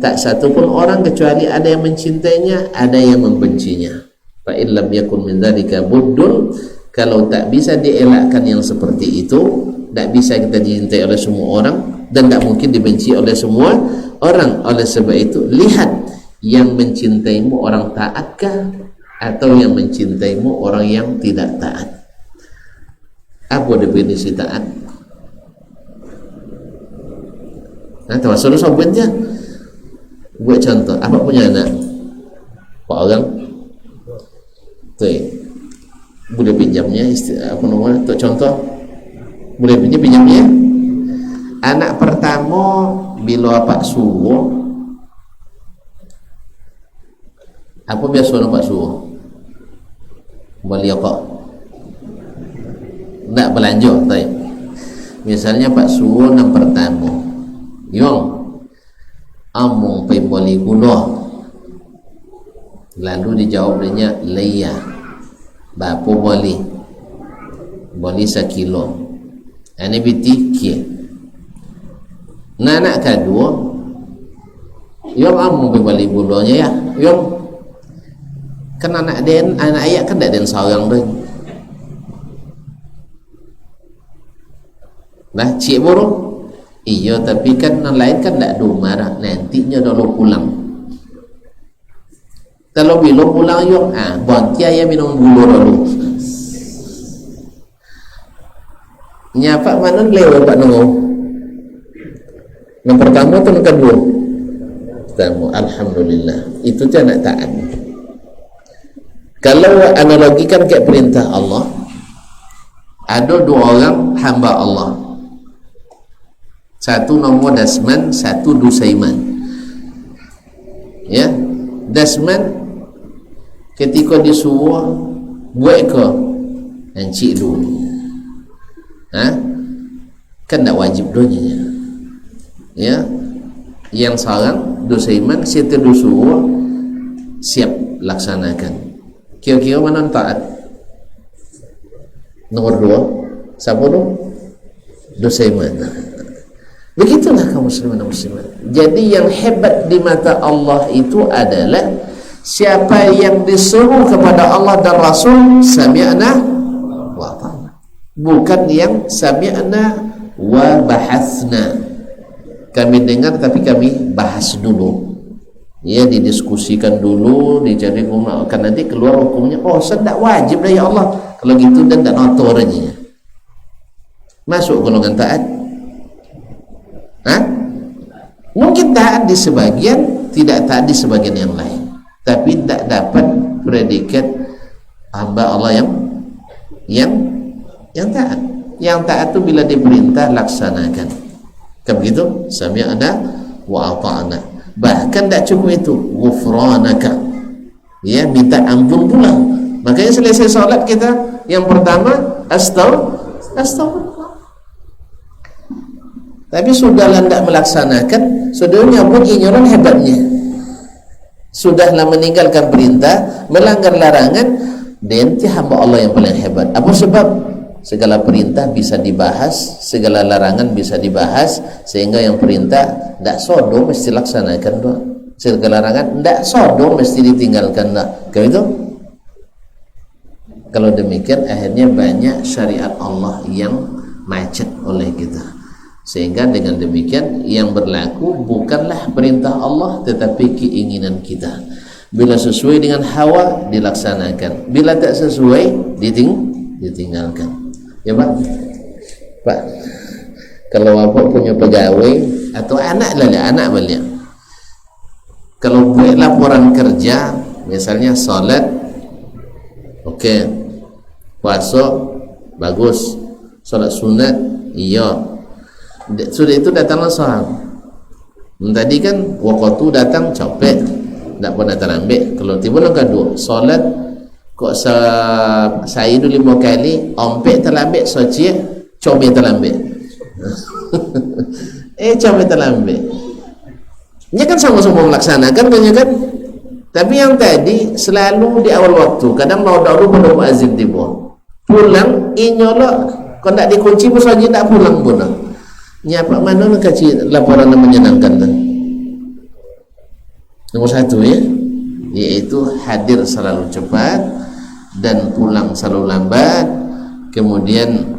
Tak satu pun orang kecuali ada yang mencintainya, ada yang membencinya. Fa in lam yakun min dzalika buddun, kalau tak bisa dielakkan yang seperti itu, tak bisa kita dicintai oleh semua orang dan tak mungkin dibenci oleh semua orang. Oleh sebab itu, lihat yang mencintaimu orang taatkah atau yang mencintaimu orang yang tidak taat. Apa definisi taat? Nah, termasuk sobatnya. Buat contoh, apa punya anak? Pak orang? Tuh, boleh pinjamnya apa namanya? Untuk contoh, boleh pinjamnya. Anak pertama bila Pak suruh, apa biasa Pak suruh? Boleh apa? Nak belanja, tak? Misalnya Pak suruh yang pertama, Yong, amung pai boli gula. Lalu dijawab dia, leya. Berapa boli? Boli 1 kilo. Ini bitikir. Nah, anak kedua, Yong amung pai boli gulanya ya. Yong, kan anak ayah kan tak den seorang dah. Nah, cik burung. Iya, tapi kan yang lain kan tak ada marah. Nantinya dulu pulang. Kalau bila pulang yuk, bonti ayah minum gula dulu. Nyapa mana lewat Pak Nunggu? Yang pertama atau yang kedua? Pertama, alhamdulillah. Itu dia nak taat. Kalau analogikan kayak perintah Allah, ada 2 orang hamba Allah. Satu nama Dasman, satu Dusaiman. Ya, Dasman ketika disuruh buat ke encik dulu, kan tak wajib doanya. Ya, yang seorang Dusaiman setelah disuruh siap laksanakan. Kira-kira mana taat? Nomor 2 siapa tu? Dusaiman. Begitulah kaum muslimin dan muslimat. Jadi yang hebat di mata Allah itu adalah siapa yang disuruh kepada Allah dan Rasul sami'na wa ata'na, bukan yang sami'na wa bahathna. Kami dengar tapi kami bahas dulu, ya, didiskusikan dulu, dicari hukum, kan nanti keluar hukumnya, oh tidak wajib dah ya Allah. Kalau gitu dan tak notornya masuk golongan taat. Mungkin taat di sebagian, tidak taat di sebagian yang lain, tapi tidak dapat predikat hamba Allah yang taat. Yang taat itu bila diperintah laksanakan. Kan begitu? Sami'na wa ata'na. Bahkan tak cukup itu, ghufranaka. Ya, minta ampun pula. Makanya selesai salat kita yang pertama astagfirullah. Tapi sudahlah tidak melaksanakan, sudahnya pun ignoran hebatnya. Sudahlah meninggalkan perintah, melanggar larangan, dan hamba Allah yang paling hebat. Apa sebab? Segala perintah bisa dibahas, segala larangan bisa dibahas, sehingga yang perintah tidak sodo mesti laksanakan doa. Segala larangan tidak sodo mesti ditinggalkan doa. Kayak itu. Kalau demikian akhirnya banyak syariat Allah yang macet oleh kita. Sehingga dengan demikian yang berlaku bukanlah perintah Allah tetapi keinginan kita. Bila sesuai dengan hawa dilaksanakan, bila tak sesuai ditinggalkan. Ya Pak? Pak, kalau Bapak punya pegawai atau anak balik, kalau buat laporan kerja, misalnya salat, oke, puasa bagus, salat sunat iya, sudah itu datanglah seorang. Tadi kan waktu datang copet, tak pernah terlambat. Kalau tiba nak kedua solat kok saya dulu 5 kali ompek terlambat, socie comel terlambat. Comel terlambat. Ini kan sama-sama melaksanakan kan? Tapi yang tadi selalu di awal waktu, kadang mau dahulu pada muazzin tiba. Pulang inyolok, kalau tak dikunci pun saja tak pulang pun. Nyapa mana nak kasih laporan yang menyenangkan tu? Nomor 1 ya, yaitu hadir selalu cepat dan pulang selalu lambat. Kemudian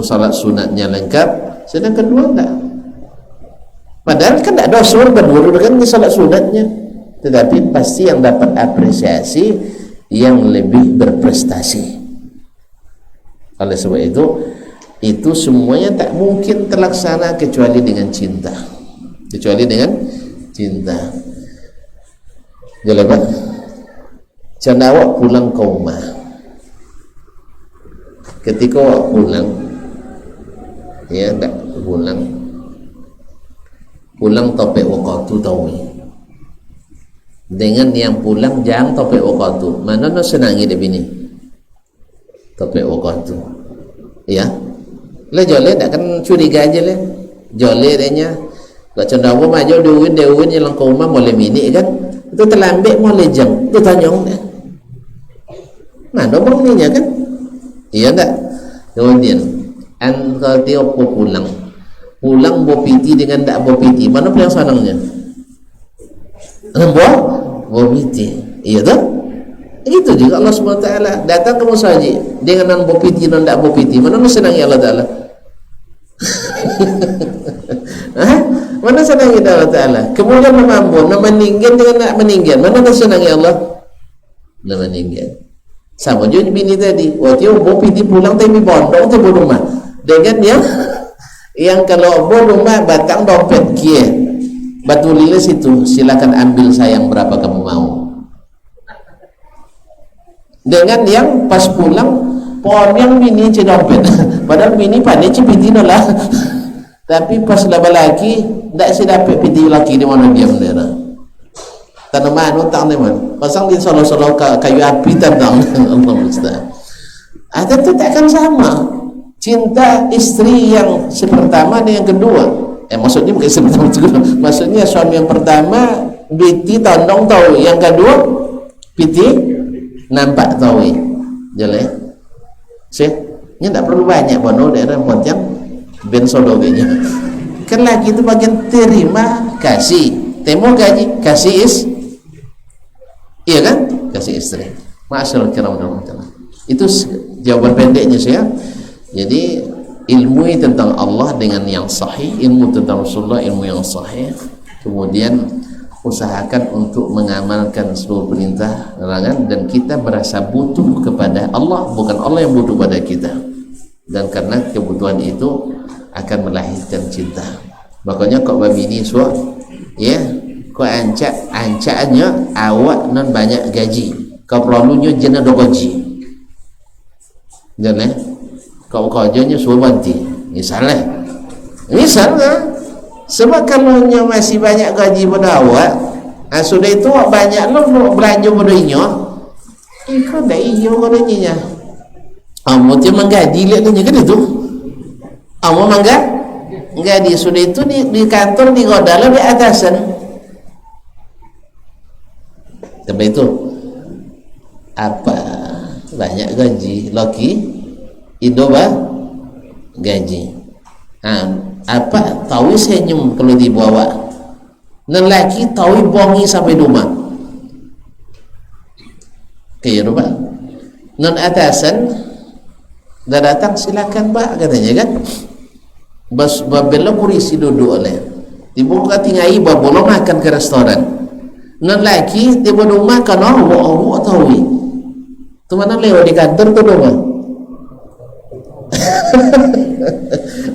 salat sunatnya lengkap. Sedang kedua tak. Padahal kan tak ada suruh berdua kan salat sunatnya. Tetapi pasti yang dapat apresiasi yang lebih berprestasi. Oleh sebab itu semuanya tak mungkin terlaksana kecuali dengan cinta. kecuali dengan cinta. Jelas Pak? Canda awak pulang ke rumah. Ketika awak pulang, ya tak pulang topik waktu tahu. Dengan yang pulang jangan topik waktu. Mana nak senangi dia bini? Topik waktu. Ya. Lah jole tak kan curiga aja lah. Jole dia kalau cendawa maju dewin yang langkau rumah boleh mini kan. Itu terlambat boleh jeng. Itu tanya dia. Mana bang ni kan? Iya tak? Kemudian kalau dia pulang bopiti dengan tak bopiti, mana paling senangnya? Bopiti. Iya tak? Itu juga Allah SWT datang ke Musa Haji dengan non bopiti non tak bopiti, mana lu senangi Allah Ta'ala? Mana senangi Allah Ta'ala? Kemudian memambun, meninggal dengan tak meninggal, mana lu senangi Allah? Nak meninggal. Sama juga bini tadi, waktu bopiti pulang tapi bondong tu rumah. Dengan yang kalau rumah batang dompet kia, batu lilis itu silakan ambil sayang berapa kamu mau. Dengan yang pas pulang pohon yang bini je dompet, padahal bini pandai cipiti lah. Tapi pas laba lagi, tak si dapat piti laki di mana dia bendera. Tanaman utang ni man, pasang di solo-solo kayu api tentang Allah Musta'an. Ada tu takkan sama. Cinta istri yang sepertama dan yang kedua. Maksudnya bukan sepertama kedua. Maksudnya suami yang pertama piti tondong tahu, yang kedua piti nampak tahu. Jelas. Sih, ini tak perlu banyak bono daerah buat yang ben sodogenya. Kan lagi itu bagian terima kasih. Temu gaji kasih iya kan? Kasih istri. Masyaallah kiram rahmatullah. Itu jawaban pendeknya saya. Jadi ilmu tentang Allah dengan yang sahih, ilmu tentang Rasulullah, ilmu yang sahih. Kemudian usahakan untuk mengamalkan seluruh perintah larangan, dan kita merasa butuh kepada Allah, bukan Allah yang butuh pada kita. Dan karena kebutuhan itu akan melahirkan cinta. Makanya kok babi ini suah, ya, kau ancaannya awak non banyak gaji, kau perlunya jena do gaji, jangan kau kerjanya suruh banti, misalnya sebab kalau masih banyak gaji pada awak, sudah itu banyak lo belanja pada inyo, kau dah iyo pada inyo, amu tu menggaji lihat ni kan itu, amu menggaji sudah itu di kantor di godala di atasan. Tapi itu apa banyak gaji laki Indo gaji apa tahu senyum kalau dibawa lelaki tahu bongi sampai rumah kayak rumah non atasan dah datang silakan Pak katanya kan bas babelo kurisi duduk oleh dibuka tingai babolo makan ke restoran. Non lagi dia baru makan awak tahu tu mana lewat di kantor tu rumah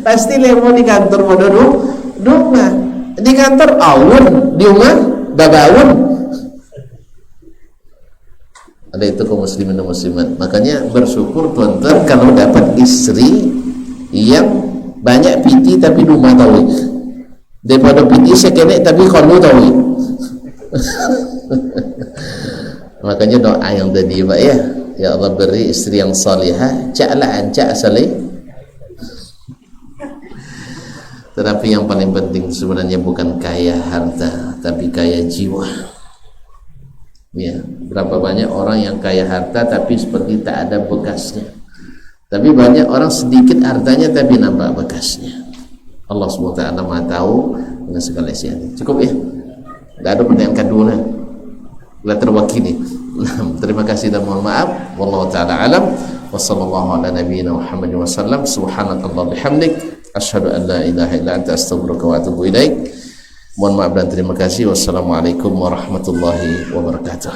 pasti lewat di kantor pada rumah di kantor awun di rumah babawun. Ada itu kaum muslimin dan muslimat. Makanya bersyukur tuan-tuan kalau dapat istri yang banyak piti tapi rumah tahu, daripada piti sekenek tapi kalau tahu. Makanya doa yang tadi Pak ya Allah beri istri yang salihah, caklah ancak salih. Tetapi yang paling penting sebenarnya bukan kaya harta, tapi kaya jiwa. Ya, berapa banyak orang yang kaya harta tapi seperti tak ada bekasnya. Tapi banyak orang sedikit hartanya tapi nampak bekasnya. Allah SWT Maha tahu dengan segala isinya. Cukup ya. Tidak ada pertanyaan kedua lah. Bila terwakili. Terima kasih dan mohon maaf. Wallahu ta'ala alam. Wa sallallahu ala nabiyyina Muhammad wa sallam. Subhanakallah bihamdik. Asyhadu an la ilaha illa anta astaghfiruka wa atubu ilaik. Mohon maaf dan terima kasih. Wassalamualaikum warahmatullahi wabarakatuh.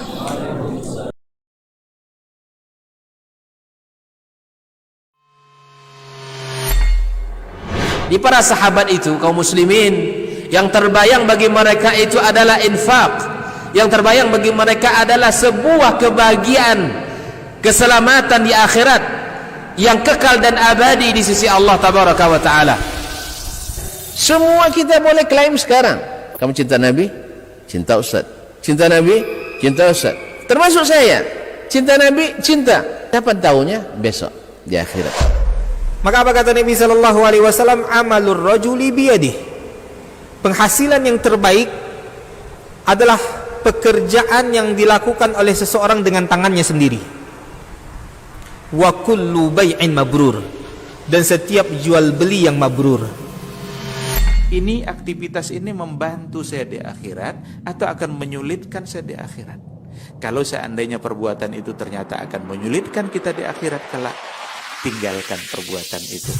Di para sahabat itu kaum muslimin Yang terbayang bagi mereka itu adalah infak. Yang terbayang bagi mereka adalah sebuah kebahagiaan, keselamatan di akhirat yang kekal dan abadi di sisi Allah Tabaraka wa Ta'ala. Semua kita boleh klaim sekarang. Kamu cinta Nabi? Cinta Ustaz. Cinta Nabi? Cinta Ustaz. Termasuk saya. Cinta Nabi? Cinta. Kapan tahunya? Besok di akhirat. Maka apa kata Nabi sallallahu alaihi wasallam? Amalur rajuli biyadihi. Penghasilan yang terbaik adalah pekerjaan yang dilakukan oleh seseorang dengan tangannya sendiri. Wa kullu bai'in mabrur. Dan setiap jual beli yang mabrur. Ini aktivitas ini membantu saya di akhirat atau akan menyulitkan saya di akhirat. Kalau seandainya perbuatan itu ternyata akan menyulitkan kita di akhirat kelak, tinggalkan perbuatan itu.